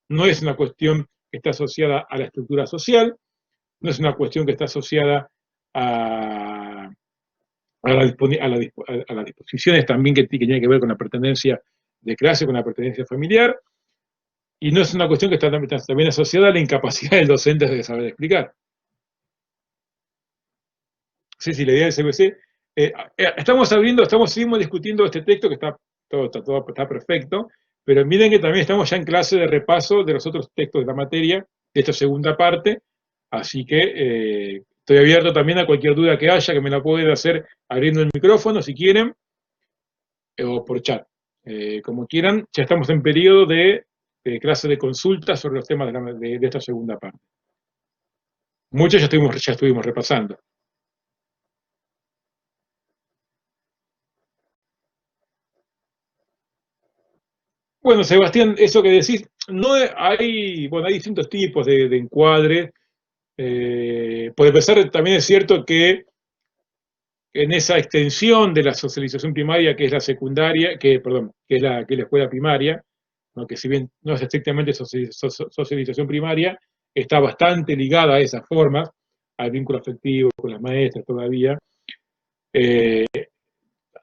No es una cuestión que está asociada a la estructura social, no es una cuestión que está asociada a las disposiciones también que tiene que ver con la pertenencia de clase, con la pertenencia familiar, y no es una cuestión que está también asociada a la incapacidad del docente de saber explicar. Sí, sí, la idea del CBC. Seguimos discutiendo este texto que está perfecto, pero miren que también estamos ya en clase de repaso de los otros textos de la materia, de esta segunda parte, así que estoy abierto también a cualquier duda que haya, que me la pueden hacer abriendo el micrófono si quieren, o por chat, como quieran. Ya estamos en periodo de clase de consulta sobre los temas de esta segunda parte. Muchos ya estuvimos repasando. Bueno, Sebastián, eso que decís, no hay distintos tipos de encuadre. Por empezar, también es cierto que en esa extensión de la socialización primaria, que es la secundaria, perdón, que es la escuela primaria, ¿no? Que si bien no es estrictamente socialización primaria, está bastante ligada a esas formas, al vínculo afectivo con las maestras todavía. Eh,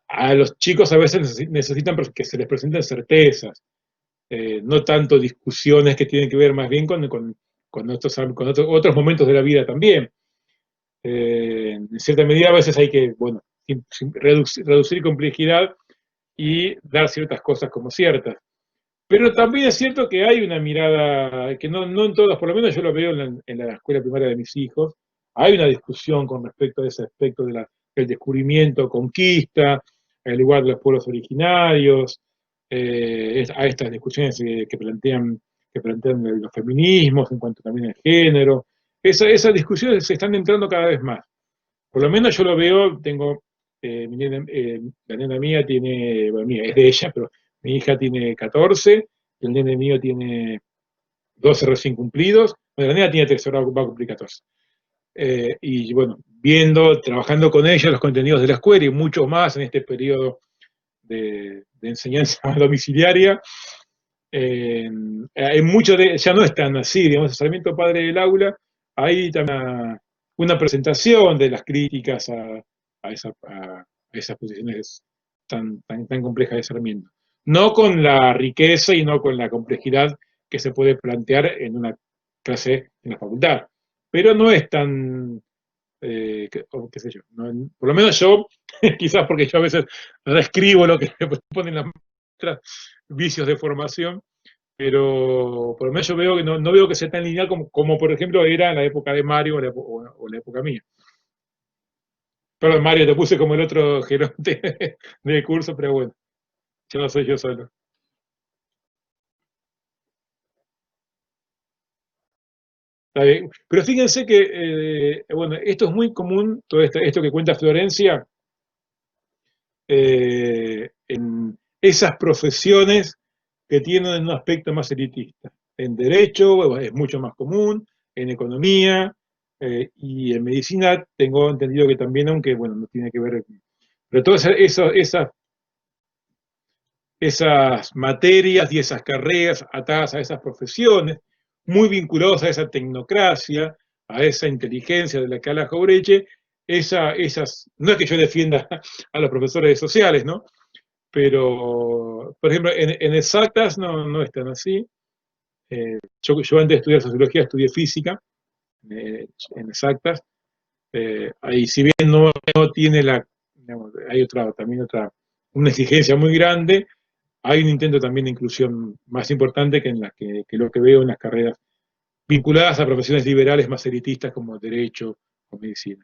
a los chicos a veces necesitan que se les presenten certezas, no tanto discusiones que tienen que ver más bien con otros momentos de la vida también. En cierta medida a veces hay que, bueno, reducir complejidad y dar ciertas cosas como ciertas. Pero también es cierto que hay una mirada, que no en todas, por lo menos yo lo veo en la escuela primaria de mis hijos, hay una discusión con respecto a ese aspecto del descubrimiento, conquista, el lugar de los pueblos originarios, a estas discusiones que plantean los feminismos en cuanto también al género. Esas discusiones se están entrando cada vez más. Por lo menos yo lo veo, la nena mía tiene, bueno, mía, es de ella, pero mi hija tiene 14, el nene mío tiene 12 recién cumplidos, bueno, la nena tiene 13, ahora va a cumplir 14. Y bueno, trabajando con ella los contenidos de la escuela y mucho más en este periodo de enseñanza domiciliaria, hay ya no es tan así, digamos, el Sarmiento Padre del Aula, hay también una presentación de las críticas a esas posiciones tan complejas de Sarmiento. No con la riqueza y no con la complejidad que se puede plantear en una clase en la facultad. Pero no es tan, qué sé yo, por lo menos yo, quizás porque yo a veces reescribo lo que me ponen las maestras, vicios de formación, pero por lo menos yo veo que no veo que sea tan lineal como por ejemplo era en la época de Mario o la época mía. Perdón, Mario, te puse como el otro geronte del curso, pero bueno, yo no soy yo solo. Está bien. Pero fíjense que, bueno, esto es muy común, todo esto que cuenta Florencia, en esas profesiones que tienen un aspecto más elitista. En derecho es mucho más común, en economía y en medicina tengo entendido que también, aunque bueno, no tiene que ver, pero todas esas materias y esas carreras atadas a esas profesiones, muy vinculados a esa tecnocracia, a esa inteligencia de la que habla Jauretche, no es que yo defienda a los profesores sociales, ¿no? Pero, por ejemplo, en exactas no es tan así. Yo antes de estudiar sociología estudié física, en exactas. Ahí, si bien no tiene digamos, hay también una exigencia muy grande, hay un intento también de inclusión más importante que lo que veo en las carreras vinculadas a profesiones liberales más elitistas como derecho o medicina.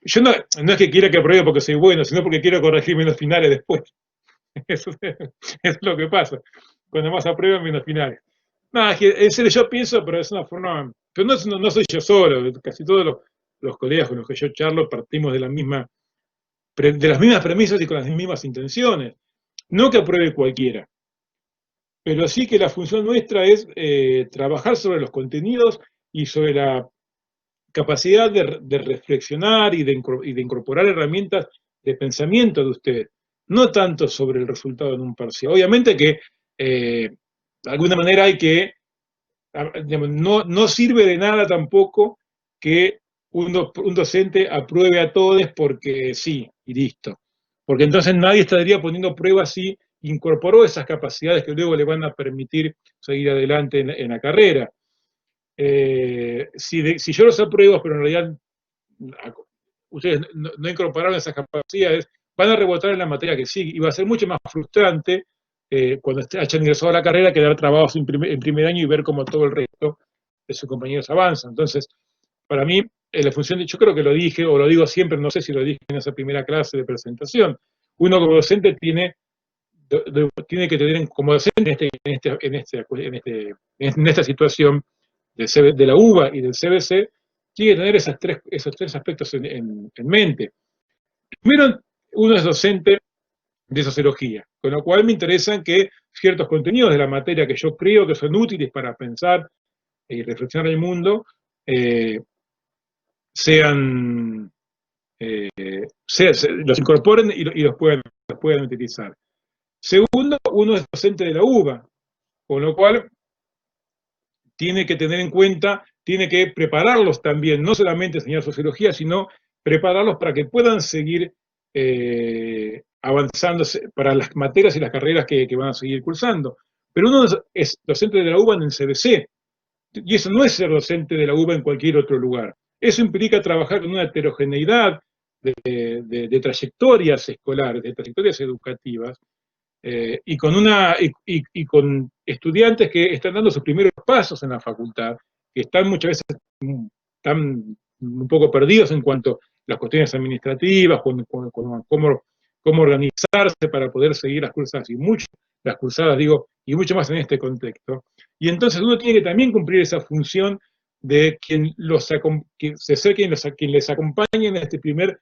Yo no es que quiera que apruebe porque soy bueno, sino porque quiero corregirme en los finales después. Eso es lo que pasa. Cuando más aprueban, menos finales. No, es que en serio yo pienso, pero es una forma. Pero no soy yo solo, casi todos los colegas con los que yo charlo partimos de las mismas premisas y con las mismas intenciones. No que apruebe cualquiera, pero sí que la función nuestra es trabajar sobre los contenidos y sobre la capacidad de reflexionar y de incorporar herramientas de pensamiento de usted, no tanto sobre el resultado en un parcial. Obviamente que de alguna manera hay que, digamos, no sirve de nada tampoco que un docente apruebe a todos porque sí, y listo. Porque entonces nadie estaría poniendo pruebas si incorporó esas capacidades que luego le van a permitir seguir adelante en la carrera. Si yo los apruebo, pero en realidad ustedes no incorporaron esas capacidades, van a rebotar en la materia que sigue y va a ser mucho más frustrante cuando hayan ingresado a la carrera quedar trabados en primer año y ver cómo todo el resto de sus compañeros avanza. Entonces, para mí, la función yo creo que lo dije, o lo digo siempre, no sé si lo dije en esa primera clase de presentación, uno como docente tiene que tener como docente en esta situación de la UBA y del CBC, tiene que tener esos tres aspectos en mente. Primero, uno es docente de sociología, con lo cual me interesan que ciertos contenidos de la materia que yo creo que son útiles para pensar y reflexionar el mundo sean, los incorporen y los puedan utilizar. Segundo, uno es docente de la UBA, con lo cual tiene que tener en cuenta, tiene que prepararlos también, no solamente enseñar sociología, sino prepararlos para que puedan seguir avanzando para las materias y las carreras que van a seguir cursando. Pero uno es docente de la UBA en el CBC, y eso no es ser docente de la UBA en cualquier otro lugar. Eso implica trabajar con una heterogeneidad de trayectorias escolares, de trayectorias educativas, y con estudiantes que están dando sus primeros pasos en la facultad, que están muchas veces están un poco perdidos en cuanto a las cuestiones administrativas, cómo organizarse para poder seguir las cursadas, las cursadas, digo, y mucho más en este contexto. Y entonces uno tiene que también cumplir esa función de quien les acompañe en este primer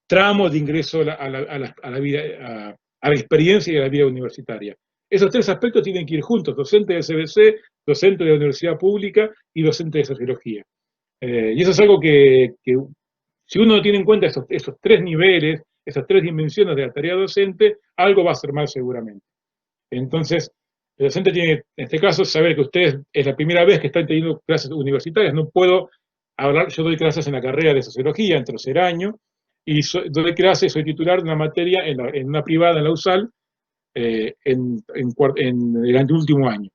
tramo de ingreso a la vida, a la experiencia y a la vida universitaria. Esos tres aspectos tienen que ir juntos, docente de CBC, docente de la universidad pública y docente de sociología. Y eso es algo que si uno tiene en cuenta esos tres niveles, esas tres dimensiones de la tarea docente, algo va a ser mal seguramente. Entonces, el docente tiene, en este caso, saber que ustedes es la primera vez que están teniendo clases universitarias. No puedo hablar, yo doy clases en la carrera de sociología en tercer año, y doy clases, soy titular de una materia en una privada en la USAL en el anteúltimo año.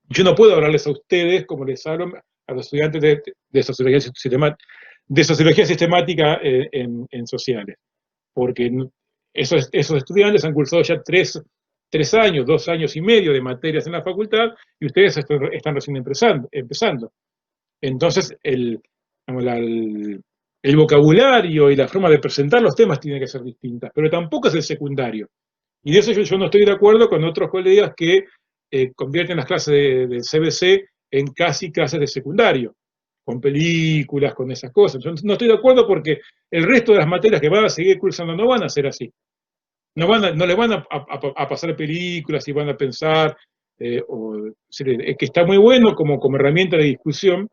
Yo no puedo hablarles a ustedes como les hablo a los estudiantes de sociología sistemática en sociales, porque esos estudiantes han cursado ya 3 años, 2 años y medio de materias en la facultad y ustedes están recién empezando. Entonces, el vocabulario y la forma de presentar los temas tiene que ser distintas, pero tampoco es el secundario. Y de eso yo no estoy de acuerdo con otros colegas que convierten las clases del CBC en casi clases de secundario, con películas, con esas cosas. Yo no estoy de acuerdo porque el resto de las materias que van a seguir cursando no van a ser así. No le van a pasar películas y van a pensar, que está muy bueno como herramienta de discusión,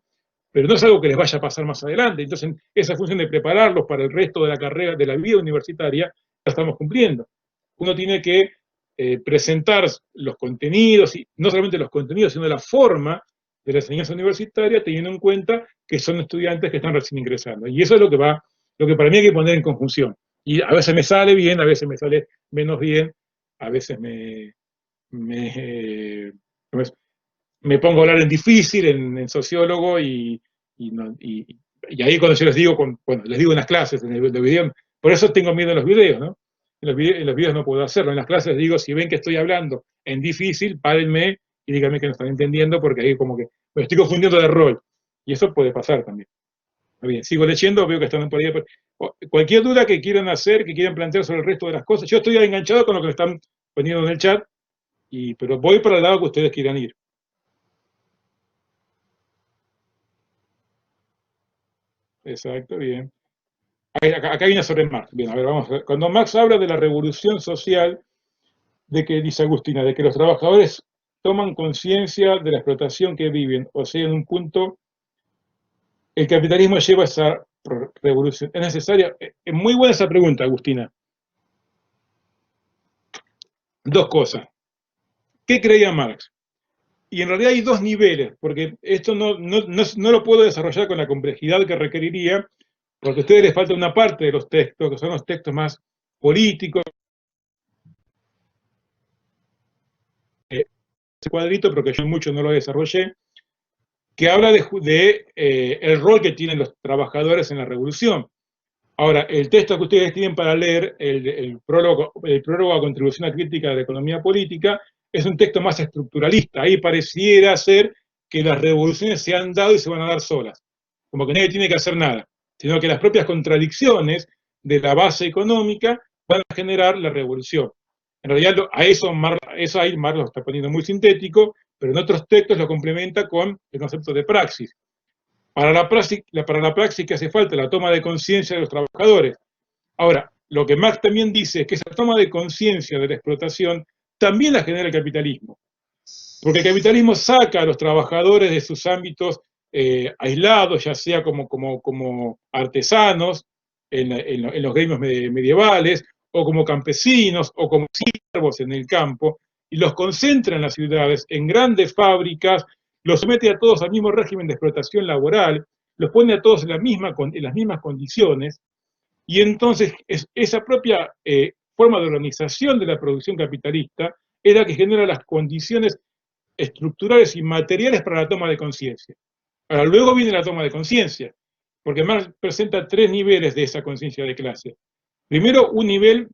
pero no es algo que les vaya a pasar más adelante. Entonces, esa función de prepararlos para el resto de la carrera, de la vida universitaria, la estamos cumpliendo. Uno tiene que presentar los contenidos, y no solamente los contenidos, sino la forma de la enseñanza universitaria, teniendo en cuenta que son estudiantes que están recién ingresando. Y eso es lo que para mí hay que poner en conjunción. Y a veces me sale bien, a veces me sale menos bien, a veces me, me pongo a hablar en difícil, en sociólogo, y ahí cuando yo les digo, bueno, les digo en las clases, en el video, por eso tengo miedo en los videos, ¿no? En los videos no puedo hacerlo, en las clases les digo, si ven que estoy hablando en difícil, párenme y díganme que no están entendiendo, porque ahí como que me estoy confundiendo de rol, y eso puede pasar también. Muy bien, sigo leyendo, veo que están por ahí. Cualquier duda que quieran hacer, que quieran plantear sobre el resto de las cosas, yo estoy enganchado con lo que están poniendo en el chat, pero voy para el lado que ustedes quieran ir. Exacto, bien. Acá hay una sobre Marx. Bien, a ver, vamos a ver. Cuando Marx habla de la revolución social, dice Agustina, de que los trabajadores toman conciencia de la explotación que viven, o sea, en un punto, el capitalismo lleva a esa revolución. ¿Es necesaria? Es muy buena esa pregunta, Agustina. Dos cosas. ¿Qué creía Marx? Y en realidad hay dos niveles, porque esto no lo puedo desarrollar con la complejidad que requeriría, porque a ustedes les falta una parte de los textos, que son los textos más políticos. Ese cuadrito, pero que yo mucho no lo desarrollé, que habla el rol que tienen los trabajadores en la revolución. Ahora, el texto que ustedes tienen para leer, el prólogo a Contribución a Crítica de la Economía Política, es un texto más estructuralista. Ahí pareciera ser que las revoluciones se han dado y se van a dar solas, como que nadie tiene que hacer nada, sino que las propias contradicciones de la base económica van a generar la revolución. En realidad, eso ahí Marx lo está poniendo muy sintético, pero en otros textos lo complementa con el concepto de praxis. Para la praxis que hace falta la toma de conciencia de los trabajadores. Ahora, lo que Marx también dice es que esa toma de conciencia de la explotación también la genera el capitalismo. Porque el capitalismo saca a los trabajadores de sus ámbitos aislados, ya sea como artesanos en los gremios medievales, o como campesinos, o como siervos en el campo, y los concentra en las ciudades, en grandes fábricas, los somete a todos al mismo régimen de explotación laboral, los pone a todos en las mismas condiciones, y entonces esa propia forma de organización de la producción capitalista es la que genera las condiciones estructurales y materiales para la toma de conciencia. Ahora, luego viene la toma de conciencia, porque Marx presenta tres niveles de esa conciencia de clase. Primero, un nivel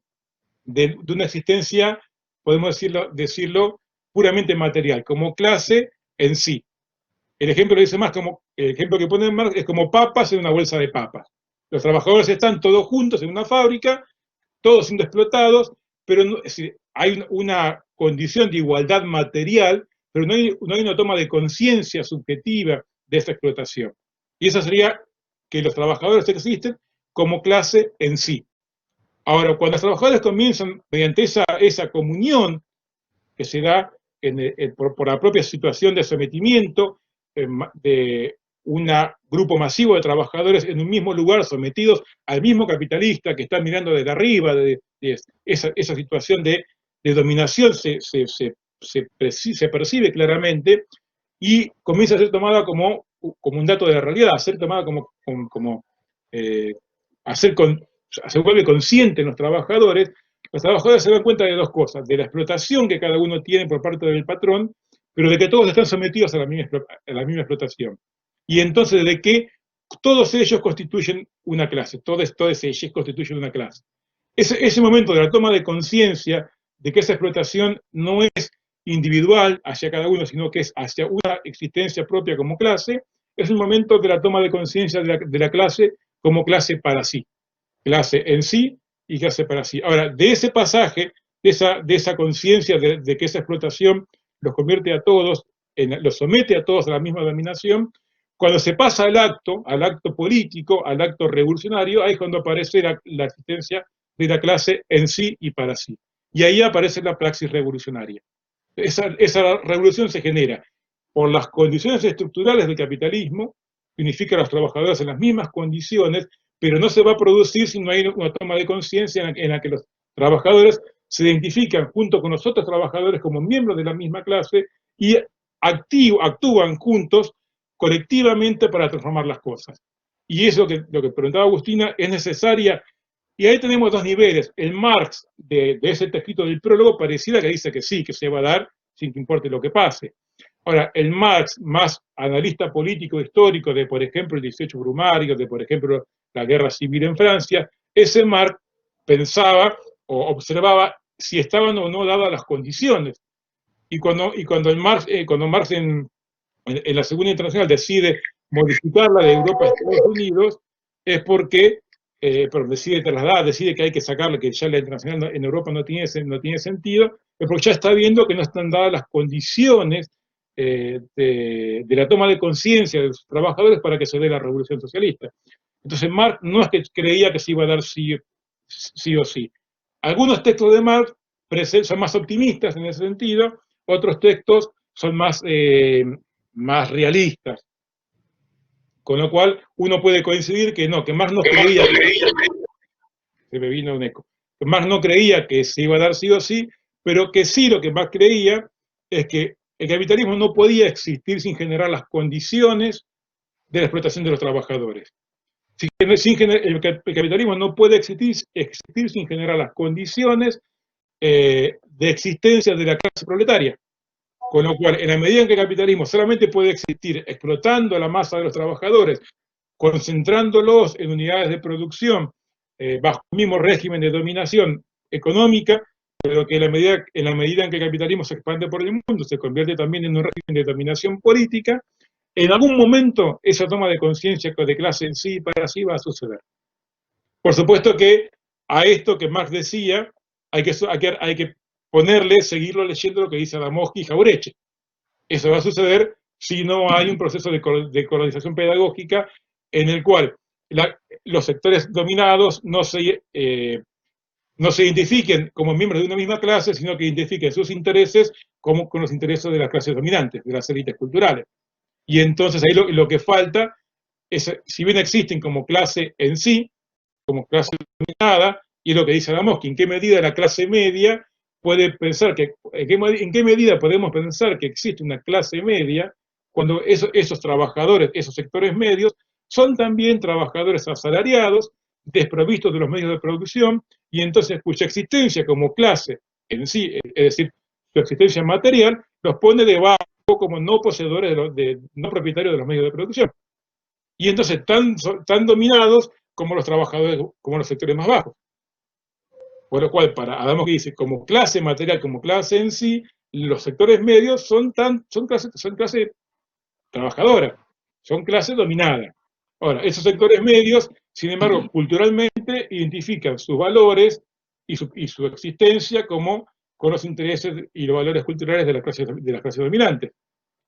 de una existencia, podemos decirlo, puramente material, como clase en sí. El ejemplo el ejemplo que pone Marx es como papas en una bolsa de papas. Los trabajadores están todos juntos en una fábrica, todos siendo explotados, pero hay una condición de igualdad material, pero no hay una toma de conciencia subjetiva de esta explotación. Y eso sería que los trabajadores existen como clase en sí. Ahora, cuando los trabajadores comienzan, mediante esa comunión que se da por la propia situación de sometimiento de un grupo masivo de trabajadores en un mismo lugar sometidos al mismo capitalista que está mirando desde arriba, esa situación de dominación se percibe claramente y comienza a ser tomada como un dato de la realidad, a ser tomada se vuelve consciente en los trabajadores se dan cuenta de dos cosas, de la explotación que cada uno tiene por parte del patrón, pero de que todos están sometidos a la misma explotación. Y entonces de que todos ellos constituyen una clase, todos ellos constituyen una clase. Ese momento de la toma de conciencia de que esa explotación no es individual hacia cada uno, sino que es hacia una existencia propia como clase, es un momento de la toma de conciencia de la clase como clase para sí. Clase en sí y clase para sí. Ahora, de ese pasaje, de esa conciencia de que esa explotación los convierte a todos los somete a todos a la misma dominación. Cuando se pasa al acto político, al acto revolucionario, ahí es cuando aparece la existencia de la clase en sí y para sí. Y ahí aparece la praxis revolucionaria. Esa revolución se genera por las condiciones estructurales del capitalismo, que unifica a los trabajadores en las mismas condiciones, pero no se va a producir si no hay una toma de conciencia en la que los trabajadores se identifican junto con los otros trabajadores como miembros de la misma clase y actúan juntos colectivamente para transformar las cosas. Y eso lo que preguntaba Agustina es necesaria. Y ahí tenemos dos niveles. El Marx de ese textito del prólogo pareciera que dice que sí, que se va a dar sin que importe lo que pase. Ahora, el Marx, más analista político histórico de, por ejemplo, el 18 Brumario, de, por ejemplo, la guerra civil en Francia, ese Marx pensaba o observaba si estaban o no dadas las condiciones. Y cuando Marx en la Segunda Internacional decide modificar la de Europa a Estados Unidos, es porque pero decide que hay que sacarle, que ya la internacional en Europa no tiene sentido, es porque ya está viendo que no están dadas las condiciones de la toma de conciencia de los trabajadores para que se dé la revolución socialista. Entonces Marx no es que creía que se iba a dar sí o sí. Algunos textos de Marx son más optimistas en ese sentido, otros textos son más realistas. Con lo cual, uno puede coincidir que no, que Marx no creía se me vino un eco, que Marx no creía que se iba a dar sí o sí, pero que sí lo que Marx creía es que el capitalismo no podía existir sin generar las condiciones de la explotación de los trabajadores. El capitalismo no puede existir sin generar las condiciones de existencia de la clase proletaria. Con lo cual, en la medida en que el capitalismo solamente puede existir explotando a la masa de los trabajadores, concentrándolos en unidades de producción bajo el mismo régimen de dominación económica, pero que en la medida en que el capitalismo se expande por el mundo, se convierte también en un régimen de dominación política, en algún momento esa toma de conciencia de clase en sí para sí va a suceder. Por supuesto que a esto que Marx decía, hay que seguirlo leyendo lo que dice Adamowski y Jauretche. Eso va a suceder si no hay un proceso de colonización pedagógica en el cual los sectores dominados no se identifiquen como miembros de una misma clase, sino que identifiquen sus intereses como con los intereses de las clases dominantes, de las élites culturales. Y entonces ahí lo que falta es, si bien existen como clase en sí, como clase dominada, y es lo que dice Adamowski, en qué medida la clase media puede pensar en qué medida podemos pensar que existe una clase media cuando esos trabajadores, esos sectores medios, son también trabajadores asalariados, desprovistos de los medios de producción, y entonces cuya existencia como clase en sí, es decir, su existencia material, los pone debajo como no poseedores, no propietarios de los medios de producción. Y entonces tan dominados como los trabajadores, como los sectores más bajos. Por lo cual, para Adamowski dice, como clase material, como clase en sí, los sectores medios son clase trabajadora, son clase dominada. Ahora, esos sectores medios, sin embargo, culturalmente identifican sus valores y su existencia como con los intereses y los valores culturales de las clases dominantes.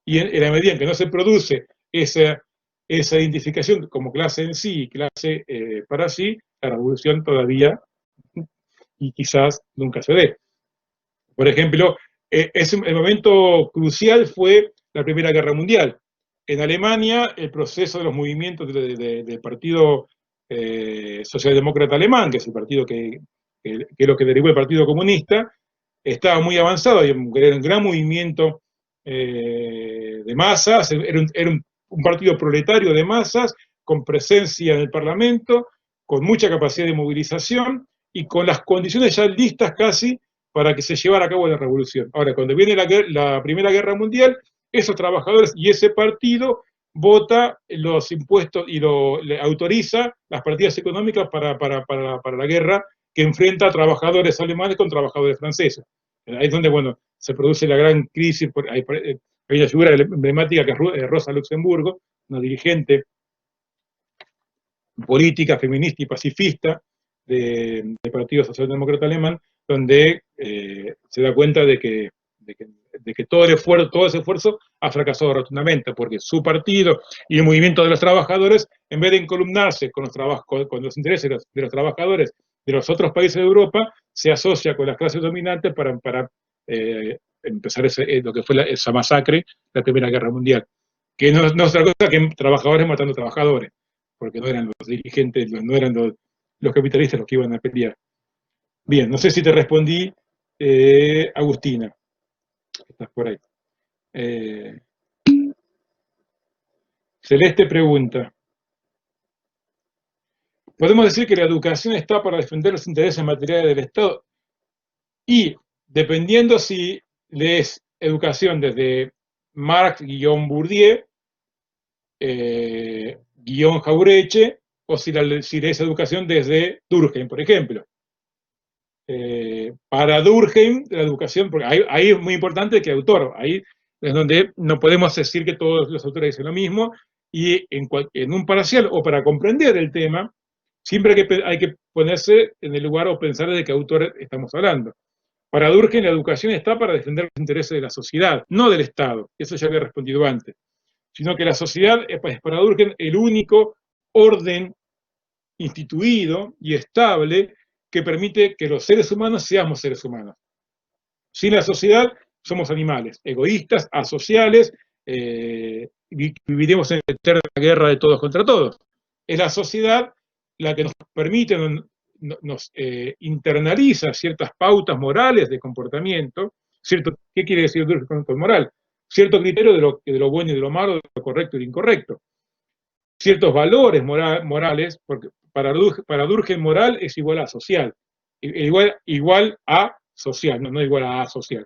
Y en la medida en que no se produce esa identificación como clase en sí y clase para sí, la revolución todavía y quizás nunca se dé. Por ejemplo, el momento crucial fue la Primera Guerra Mundial. En Alemania, el proceso de los movimientos del Partido Socialdemócrata Alemán, que es el partido que es lo que derivó el Partido Comunista, estaba muy avanzado, era un gran movimiento de masas, era un partido proletario de masas, con presencia en el Parlamento, con mucha capacidad de movilización y con las condiciones ya listas casi para que se llevara a cabo la revolución. Ahora, cuando viene la Primera Guerra Mundial, esos trabajadores y ese partido vota los impuestos y le autoriza las partidas económicas para la guerra que enfrenta a trabajadores alemanes con trabajadores franceses. Ahí es donde, bueno, se produce la gran crisis. Hay una figura emblemática que es Rosa Luxemburgo, una dirigente política, feminista y pacifista del Partido Socialdemócrata Alemán, donde se da cuenta de que de que todo ese esfuerzo ha fracasado rotundamente, porque su partido y el movimiento de los trabajadores, en vez de encolumnarse con los intereses de los trabajadores de los otros países de Europa, se asocia con las clases dominantes para empezar lo que fue esa masacre, la Primera Guerra Mundial, que no es otra cosa que trabajadores matando trabajadores, porque no eran los dirigentes, no eran los capitalistas los que iban a pelear. Bien, no sé si te respondí, Agustina, estás por ahí. Celeste pregunta: ¿podemos decir que la educación está para defender los intereses materiales del Estado? Y dependiendo si lees educación desde Marx-Bourdieu, Jauretche, o si lees educación desde Durkheim, por ejemplo. Para Durkheim, la educación, porque ahí es muy importante que autor, ahí es donde no podemos decir que todos los autores dicen lo mismo, y en un parcial, o para comprender el tema, siempre hay que ponerse en el lugar o pensar de qué autor estamos hablando. Para Durkheim, la educación está para defender los intereses de la sociedad, no del Estado. Eso ya había respondido antes. Sino que la sociedad es para Durkheim el único orden instituido y estable que permite que los seres humanos seamos seres humanos. Sin la sociedad somos animales, egoístas, asociales, viviremos en la eterna guerra de todos contra todos. Es la sociedad la que nos permite, nos internaliza ciertas pautas morales de comportamiento. ¿Qué quiere decir con moral? Cierto criterio de lo bueno y de lo malo, de lo correcto y de lo incorrecto. Ciertos valores morales, porque para Durkheim moral es igual a social, igual a social, no igual a asocial.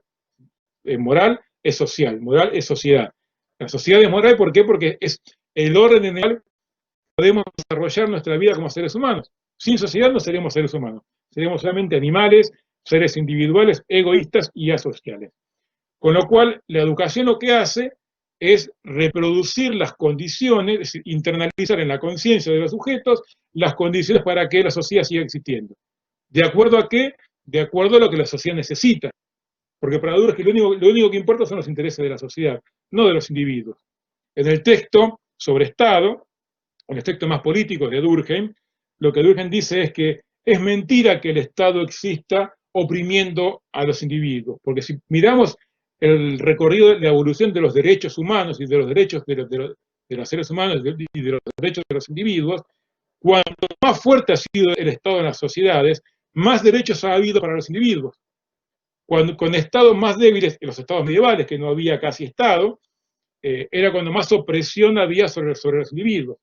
Moral es social, moral es sociedad. La sociedad es moral, ¿por qué? Porque es el orden en el cual podemos desarrollar nuestra vida como seres humanos. Sin sociedad no seríamos seres humanos, seríamos solamente animales, seres individuales, egoístas y asociales. Con lo cual, la educación lo que hace es reproducir las condiciones, es decir, internalizar en la conciencia de los sujetos las condiciones para que la sociedad siga existiendo. ¿De acuerdo a qué? De acuerdo a lo que la sociedad necesita. Porque para Durkheim lo único que importa son los intereses de la sociedad, no de los individuos. En el texto sobre Estado, en el texto más político de Durkheim, lo que Durkheim dice es que es mentira que el Estado exista oprimiendo a los individuos. Porque si miramos el recorrido de la evolución de los derechos humanos y de los derechos de los seres humanos y de los derechos de los individuos, cuanto más fuerte ha sido el Estado en las sociedades, más derechos ha habido para los individuos. Con estados más débiles, en los estados medievales, que no había casi Estado, era cuando más opresión había sobre los individuos.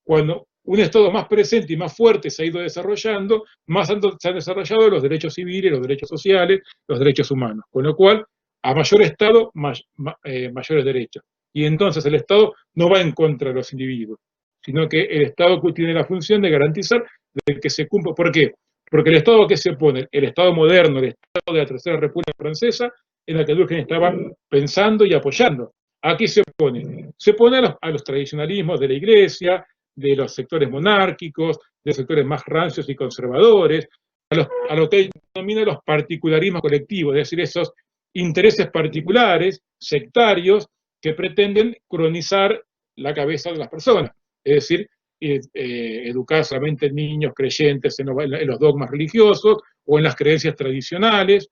Cuando un Estado más presente y más fuerte se ha ido desarrollando, más se han desarrollado los derechos civiles, los derechos sociales, los derechos humanos. Con lo cual, a mayor Estado, mayores derechos. Y entonces el Estado no va en contra de los individuos, sino que el Estado tiene la función de garantizar de que se cumpla. ¿Por qué? Porque el Estado a qué se opone, el Estado moderno, el Estado de la Tercera República Francesa, en la que Durkheim estaba pensando y apoyando. ¿A qué se opone? Se opone a los tradicionalismos de la Iglesia, de los sectores monárquicos, de los sectores más rancios y conservadores, a lo que denomina los particularismos colectivos, es decir, esos intereses particulares, sectarios, que pretenden colonizar la cabeza de las personas, es decir, educar solamente en niños creyentes en los dogmas religiosos o en las creencias tradicionales,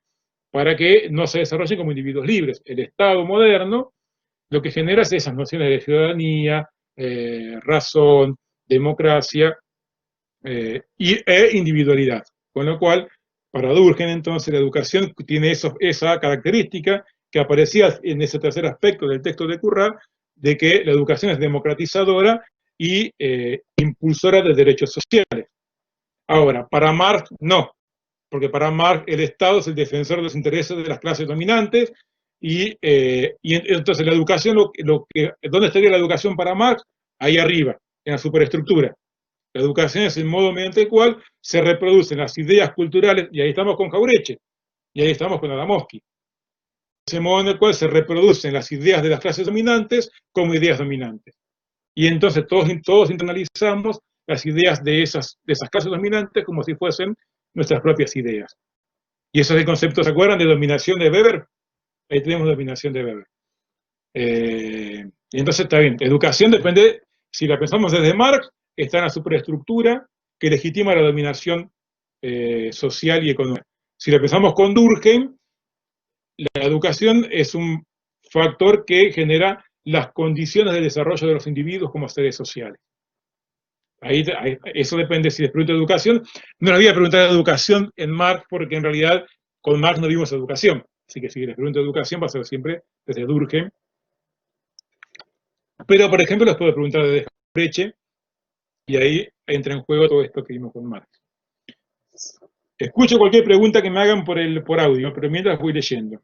para que no se desarrollen como individuos libres. El Estado moderno lo que genera es esas nociones de ciudadanía, razón, democracia e individualidad. Con lo cual, para Durkheim, entonces, la educación tiene esa característica que aparecía en ese tercer aspecto del texto de Currat, de que la educación es democratizadora y impulsora de derechos sociales. Ahora, para Marx, no, porque para Marx el Estado es el defensor de los intereses de las clases dominantes, y entonces la educación, ¿dónde estaría la educación para Marx? Ahí arriba, en la superestructura. La educación es el modo mediante el cual se reproducen las ideas culturales, y ahí estamos con Jauretche, y ahí estamos con Adamowski. Ese modo en el cual se reproducen las ideas de las clases dominantes como ideas dominantes. Y entonces todos internalizamos las ideas de esas clases dominantes como si fuesen nuestras propias ideas. Y eso es el concepto, ¿se acuerdan de dominación de Weber? Ahí tenemos dominación de Weber. Y entonces está bien. Educación depende, si la pensamos desde Marx, está en la superestructura que legitima la dominación social y económica. Si la pensamos con Durkheim, la educación es un factor que genera las condiciones de desarrollo de los individuos como seres sociales. Eso depende si les pregunto de educación. No les voy a preguntar de educación en Marx, porque en realidad con Marx no vimos educación. Así que si les pregunto de educación va a ser siempre desde Durkheim. Pero, por ejemplo, les puedo preguntar de Breche, y ahí entra en juego todo esto que vimos con Marx. Escucho cualquier pregunta que me hagan por audio, pero mientras voy leyendo.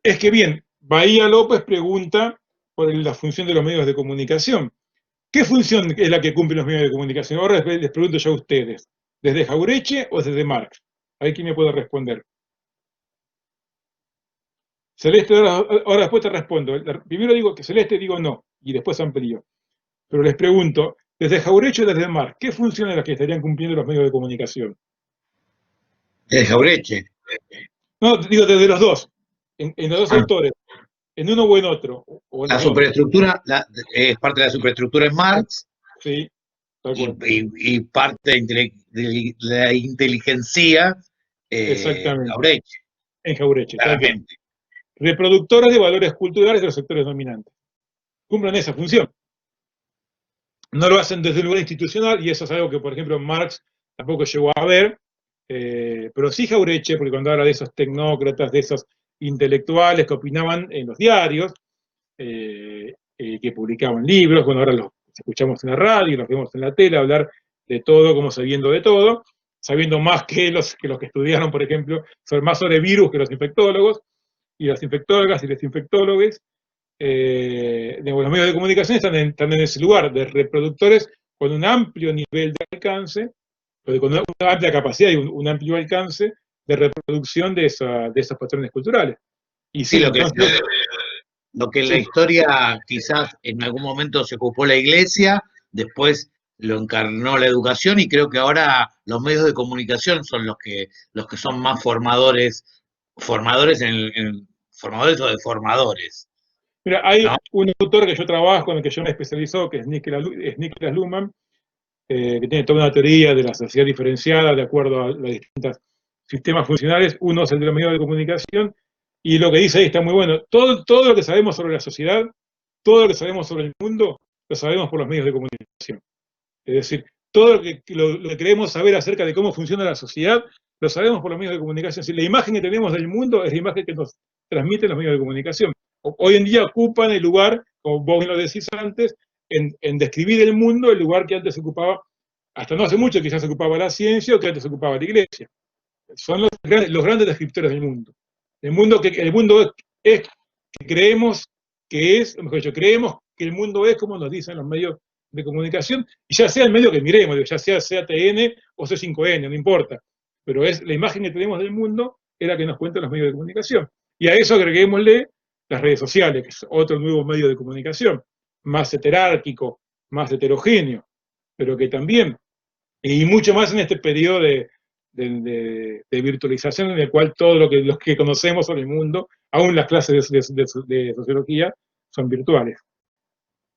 Es que bien, Bahía López pregunta por la función de los medios de comunicación. ¿Qué función es la que cumplen los medios de comunicación? Ahora les pregunto yo a ustedes, ¿desde Jauretche o desde Marx? A ver quién me puede responder. Celeste, ahora después te respondo. Primero digo que Celeste, digo no, y después amplío. Pero les pregunto, ¿desde Jauretche o desde Marx? ¿Qué función es la que estarían cumpliendo los medios de comunicación? Desde Jauretche. No, digo desde los dos, en los dos autores, en uno o en otro. O en La los dos. superestructura, es parte de la superestructura en Marx. Sí, tal cual. Y parte de la inteligencia Exactamente. Jauretche, En Jauretche, tal cual. claramente. Reproductores de valores culturales de los sectores dominantes. Cumplen esa función. No lo hacen desde un lugar institucional, y eso es algo que, por ejemplo, Marx tampoco llegó a ver, pero sí Jauretche, porque cuando habla de esos tecnócratas, de esos intelectuales que opinaban en los diarios, que publicaban libros, bueno, ahora los escuchamos en la radio, los vemos en la tele, hablar de todo, como sabiendo de todo, sabiendo más que los que estudiaron, por ejemplo, más sobre virus que los infectólogos, y las infectólogas y los infectólogos. Los medios de comunicación están en ese lugar de reproductores con un amplio nivel de alcance, con una amplia capacidad y un amplio alcance de reproducción de esos patrones culturales. Y Sí, sí, entonces, lo que en la sí, historia quizás en algún momento se ocupó la iglesia, después lo encarnó la educación y creo que ahora los medios de comunicación son los que son más formadores formadores o deformadores, mira, hay ¿no? un autor que yo trabajo, con el que yo me especializo, que es Niklas Luhmann, que tiene toda una teoría de la sociedad diferenciada de acuerdo a los distintos sistemas funcionales. Uno es el de los medios de comunicación, y lo que dice ahí está muy bueno. Todo lo que sabemos sobre la sociedad, todo lo que sabemos sobre el mundo, lo sabemos por los medios de comunicación. Es decir, todo lo que queremos saber acerca de cómo funciona la sociedad, lo sabemos por los medios de comunicación. Si la imagen que tenemos del mundo es la imagen que nos transmiten los medios de comunicación. Hoy en día ocupan el lugar, como vos bien lo decís antes, en describir el mundo, el lugar que antes ocupaba, hasta no hace mucho, quizás ocupaba la ciencia o que antes ocupaba la iglesia. Son los grandes descriptores del mundo. El mundo es que creemos que es, mejor dicho, creemos que el mundo es como nos dicen los medios de comunicación, y ya sea el medio que miremos, ya sea CATN o C5N, no importa, pero es la imagen que tenemos del mundo es la que nos cuentan los medios de comunicación. Y a eso agreguémosle las redes sociales, que es otro nuevo medio de comunicación, más heterárquico, más heterogéneo, pero que también, y mucho más en este periodo de virtualización en el cual todo lo que conocemos sobre el mundo, aún las clases de sociología, son virtuales.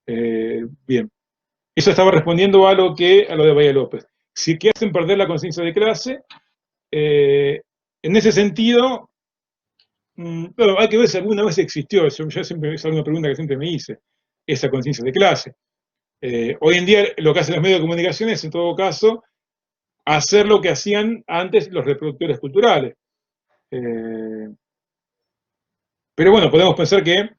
Bien. Eso estaba respondiendo a lo de Bahía López. Si que hacen perder la conciencia de clase, en ese sentido, bueno, hay que ver si alguna vez existió. Yo siempre, es una pregunta que siempre me hice, esa conciencia de clase. Hoy en día lo que hacen los medios de comunicación es, en todo caso, hacer lo que hacían antes los reproductores culturales. Pero bueno, podemos pensar que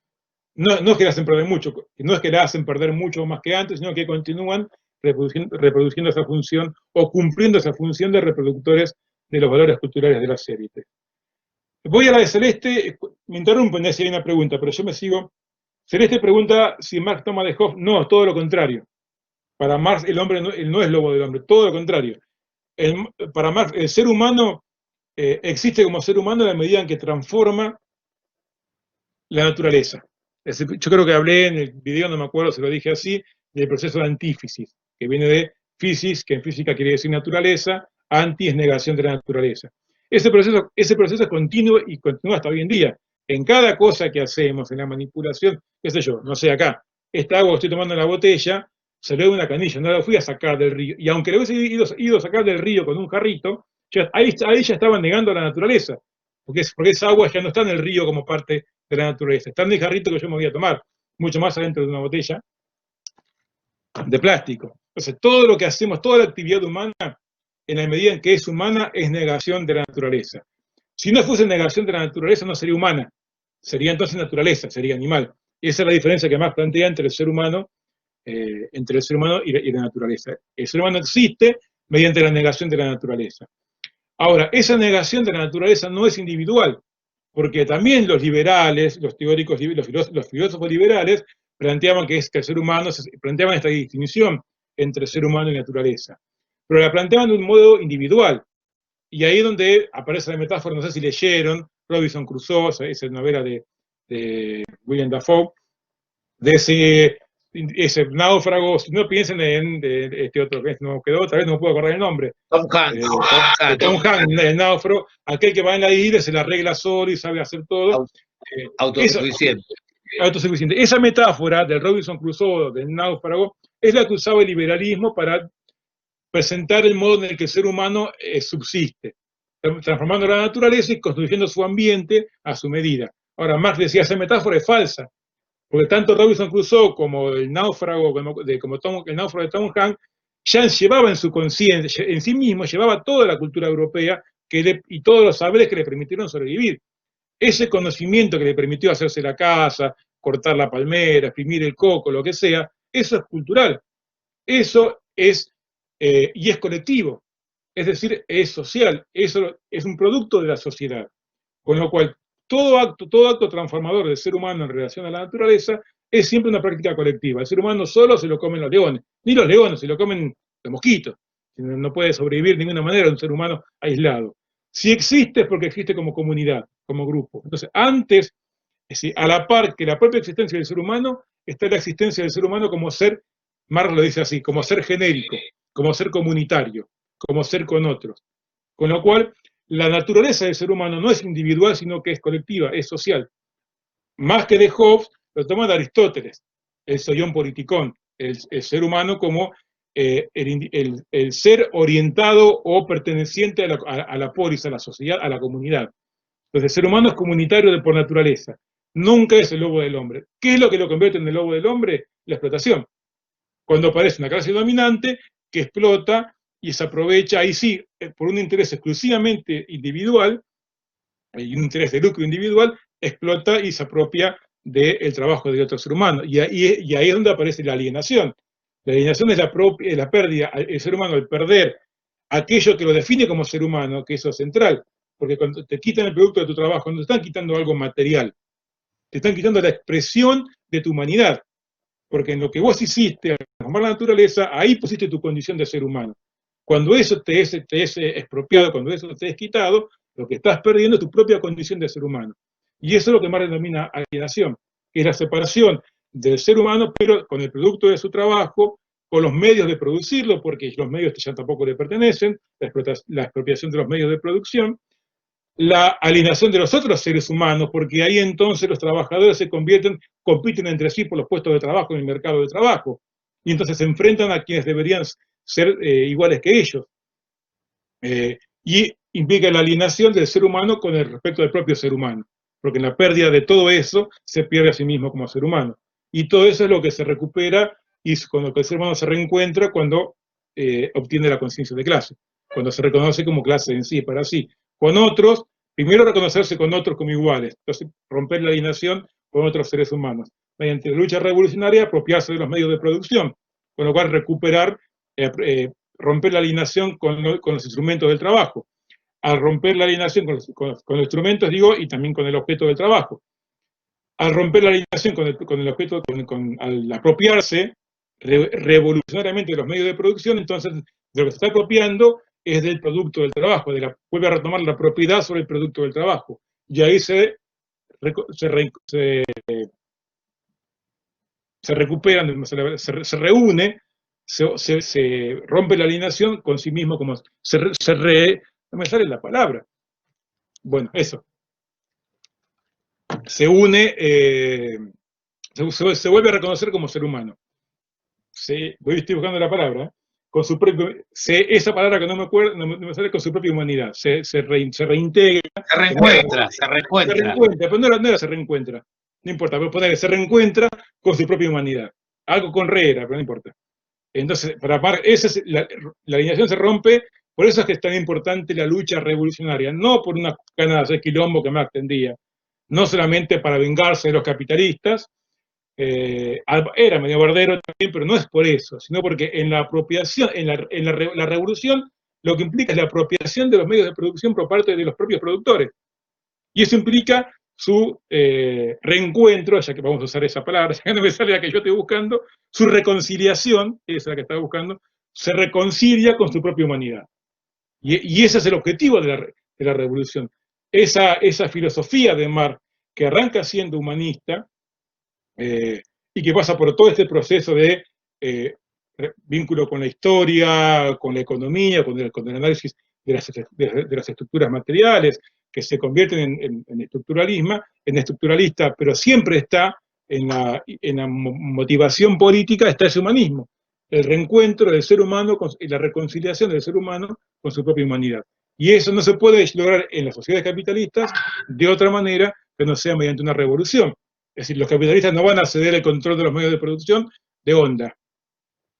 no es que la hacen perder mucho, no es que la hacen perder mucho más que antes, sino que continúan reproduciendo esa función o cumpliendo esa función de reproductores de los valores culturales de las élites. Voy a la de Celeste, me interrumpen si hay una pregunta, pero yo me sigo. Celeste pregunta si Marx toma de Hobbes. No, todo lo contrario. Para Marx el hombre no es lobo del hombre, todo lo contrario. Para Marx el ser humano existe como ser humano en la medida en que transforma la naturaleza. Yo creo que hablé en el video, no me acuerdo si lo dije así, del proceso de antífisis, que viene de physis, que en física quiere decir naturaleza, anti es negación de la naturaleza. Ese proceso es continuo y continúa hasta hoy en día. En cada cosa que hacemos, en la manipulación, qué sé yo, no sé, acá, esta agua que estoy tomando en la botella, salió de una canilla, no la fui a sacar del río. Y aunque la hubiese ido a sacar del río con un jarrito, ahí ya estaban negando a la naturaleza, porque esa agua ya no está en el río como parte de la naturaleza, está en el jarrito que yo me voy a tomar, mucho más adentro de una botella de plástico. Entonces, todo lo que hacemos, toda la actividad humana, en la medida en que es humana, es negación de la naturaleza. Si no fuese negación de la naturaleza, no sería humana, sería entonces naturaleza, sería animal. Y esa es la diferencia que más plantea entre el ser humano y la naturaleza. El ser humano existe mediante la negación de la naturaleza. Ahora, esa negación de la naturaleza no es individual, porque también los liberales, los teóricos, los filósofos liberales, planteaban que el ser humano, planteaban esta distinción entre ser humano y naturaleza, pero la planteaban de un modo individual. Y ahí es donde aparece la metáfora, no sé si leyeron, Robinson Crusoe, esa novela de William Dafoe, de ese náufrago, si no piensen en este otro que no quedó, otra vez no me puedo acordar el nombre. Tom Hanks. Tom Hanks, el náufrago, aquel que va en la isla, se la arregla solo y sabe hacer todo. Autosuficiente. Autosuficiente. Esa metáfora del Robinson Crusoe, del náufrago, es la que usaba el liberalismo para presentar el modo en el que el ser humano subsiste, transformando la naturaleza y construyendo su ambiente a su medida. Ahora, Marx decía, esa metáfora es falsa, porque tanto Robinson Crusoe como el náufrago, el náufrago de Tom Hanks, ya llevaba en su conciencia, en sí mismo, llevaba toda la cultura europea y todos los saberes que le permitieron sobrevivir. Ese conocimiento que le permitió hacerse la casa, cortar la palmera, exprimir el coco, lo que sea, eso es cultural. Eso es, y es colectivo. Es decir, es social. Eso es un producto de la sociedad. Con lo cual, todo acto transformador del ser humano en relación a la naturaleza es siempre una práctica colectiva. El ser humano solo se lo comen los leones, ni los leones, se lo comen los mosquitos. No puede sobrevivir de ninguna manera un ser humano aislado. Si existe es porque existe como comunidad, como grupo. Entonces, antes, es decir, a la par que la propia existencia del ser humano, está la existencia del ser humano como ser, Marx lo dice así, como ser genérico, como ser comunitario, como ser con otros. Con lo cual, la naturaleza del ser humano no es individual, sino que es colectiva, es social. Más que de Hobbes, lo toma de Aristóteles, el soion politikon, el ser humano como el ser orientado o perteneciente a la polis, a la sociedad, a la comunidad. Entonces, el ser humano es comunitario por naturaleza, nunca es el lobo del hombre. ¿Qué es lo que lo convierte en el lobo del hombre? La explotación. Cuando aparece una clase dominante que explota y se aprovecha, ahí sí, por un interés exclusivamente individual, y un interés de lucro individual, explota y se apropia del trabajo de otro ser humano. Y ahí es donde aparece la alienación. La alienación es la pérdida, el ser humano al perder aquello que lo define como ser humano, que eso es central, porque cuando te quitan el producto de tu trabajo, no te están quitando algo material, te están quitando la expresión de tu humanidad, porque en lo que vos hiciste, al transformar la naturaleza, ahí pusiste tu condición de ser humano. Cuando eso te es expropiado, cuando eso te es quitado, lo que estás perdiendo es tu propia condición de ser humano. Y eso es lo que Marx denomina alienación, que es la separación del ser humano, pero con el producto de su trabajo, con los medios de producirlo, porque los medios ya tampoco le pertenecen, la expropiación de los medios de producción, la alienación de los otros seres humanos, porque ahí entonces los trabajadores compiten entre sí por los puestos de trabajo en el mercado de trabajo, y entonces se enfrentan a quienes deberían ser iguales que ellos. Y implica la alienación del ser humano con el respecto del propio ser humano, porque en la pérdida de todo eso se pierde a sí mismo como ser humano. Y todo eso es lo que se recupera y con lo que el ser humano se reencuentra cuando obtiene la conciencia de clase, cuando se reconoce como clase en sí, para sí. Con otros, primero reconocerse con otros como iguales, entonces romper la alienación con otros seres humanos. Mediante la lucha revolucionaria, apropiarse de los medios de producción, con lo cual recuperar, romper la alienación con los instrumentos del trabajo. Al romper la alienación con los instrumentos, digo, y también con el objeto del trabajo. Al romper la alienación con el objeto, al apropiarse revolucionariamente de los medios de producción, entonces de lo que se está apropiando es del producto del trabajo, vuelve a retomar la propiedad sobre el producto del trabajo. Y ahí se recuperan, se reúne, se rompe la alienación con sí mismo, como no me sale la palabra, Bueno, eso. Se une, se vuelve a reconocer como ser humano. Estoy buscando la palabra, con su propio, esa palabra que no me acuerdo, no me sale, con su propia humanidad, se reintegra. Se reencuentra, se Se reencuentra. reencuentra, pero no era se reencuentra, no importa, pero poner que se reencuentra con su propia humanidad. Algo con re era, pero no importa. Entonces, para Marx, la alineación se rompe, por eso es que es tan importante la lucha revolucionaria, no por una ganas de hacer quilombo que Marx tendría, no solamente para vengarse de los capitalistas, era medio bardero también, pero no es por eso, sino porque en la apropiación, la revolución, lo que implica es la apropiación de los medios de producción por parte de los propios productores. Y eso implica su reencuentro, ya que vamos a usar esa palabra, ya que no me sale la que yo estoy buscando, su reconciliación, esa es la que estaba buscando, se reconcilia con su propia humanidad. Y ese es el objetivo de la revolución. Esa filosofía de Marx, que arranca siendo humanista, y que pasa por todo este proceso de vínculo con la historia, con la economía, con el análisis de las estructuras materiales, que se convierten en estructuralista, pero siempre está en la motivación política, está ese humanismo, el reencuentro del ser humano y la reconciliación del ser humano con su propia humanidad. Y eso no se puede lograr en las sociedades capitalistas de otra manera que no sea mediante una revolución. Es decir, los capitalistas no van a ceder el control de los medios de producción de onda.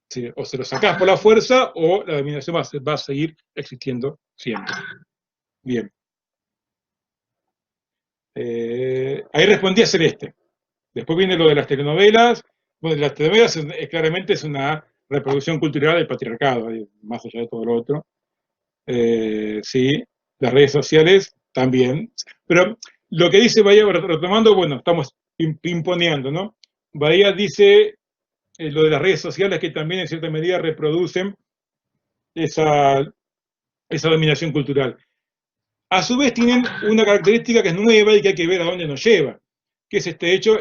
¿Sí? O se lo sacás por la fuerza o la dominación va a seguir existiendo siempre. Bien. Ahí respondía Celeste. Después viene lo de las telenovelas. Bueno, las telenovelas claramente es una reproducción cultural del patriarcado, más allá de todo lo otro. Sí, las redes sociales también. Pero lo que dice Bahía, retomando, bueno, estamos pimponeando, ¿no? Bahía dice lo de las redes sociales que también en cierta medida reproducen esa dominación cultural. A su vez tienen una característica que es nueva y que hay que ver a dónde nos lleva, que es este hecho,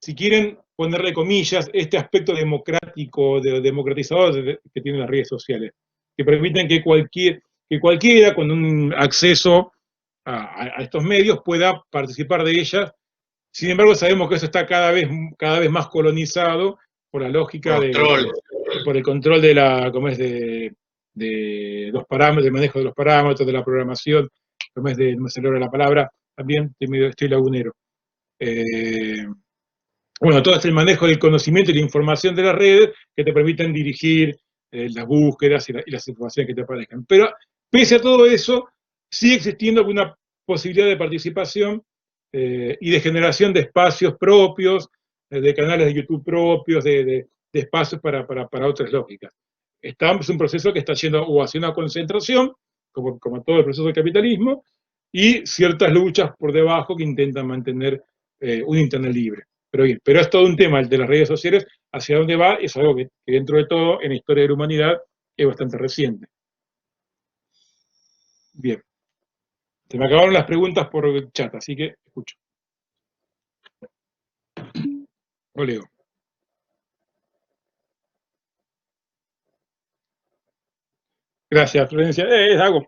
si quieren ponerle comillas, este aspecto democrático, democratizador que tienen las redes sociales, que permiten que cualquiera con un acceso a estos medios pueda participar de ellas. Sin embargo, sabemos que eso está cada vez más colonizado por la lógica por el control de los parámetros, del manejo de los parámetros, de la programación, no me salió la palabra, también estoy lagunero. Bueno, todo este manejo del conocimiento y la información de las redes que te permiten dirigir las búsquedas y las informaciones que te aparezcan. Pero pese a todo eso, sigue existiendo alguna posibilidad de participación y de generación de espacios propios, de canales de YouTube propios, de espacios para otras lógicas. Es un proceso que está yendo o hacia una concentración, como todo el proceso del capitalismo, y ciertas luchas por debajo que intentan mantener un Internet libre. Pero es todo un tema el de las redes sociales, hacia dónde va, es algo que dentro de todo, en la historia de la humanidad, es bastante reciente. Bien. Se me acabaron las preguntas por chat, así que escucho. O leo. Gracias, Florencia. Hago.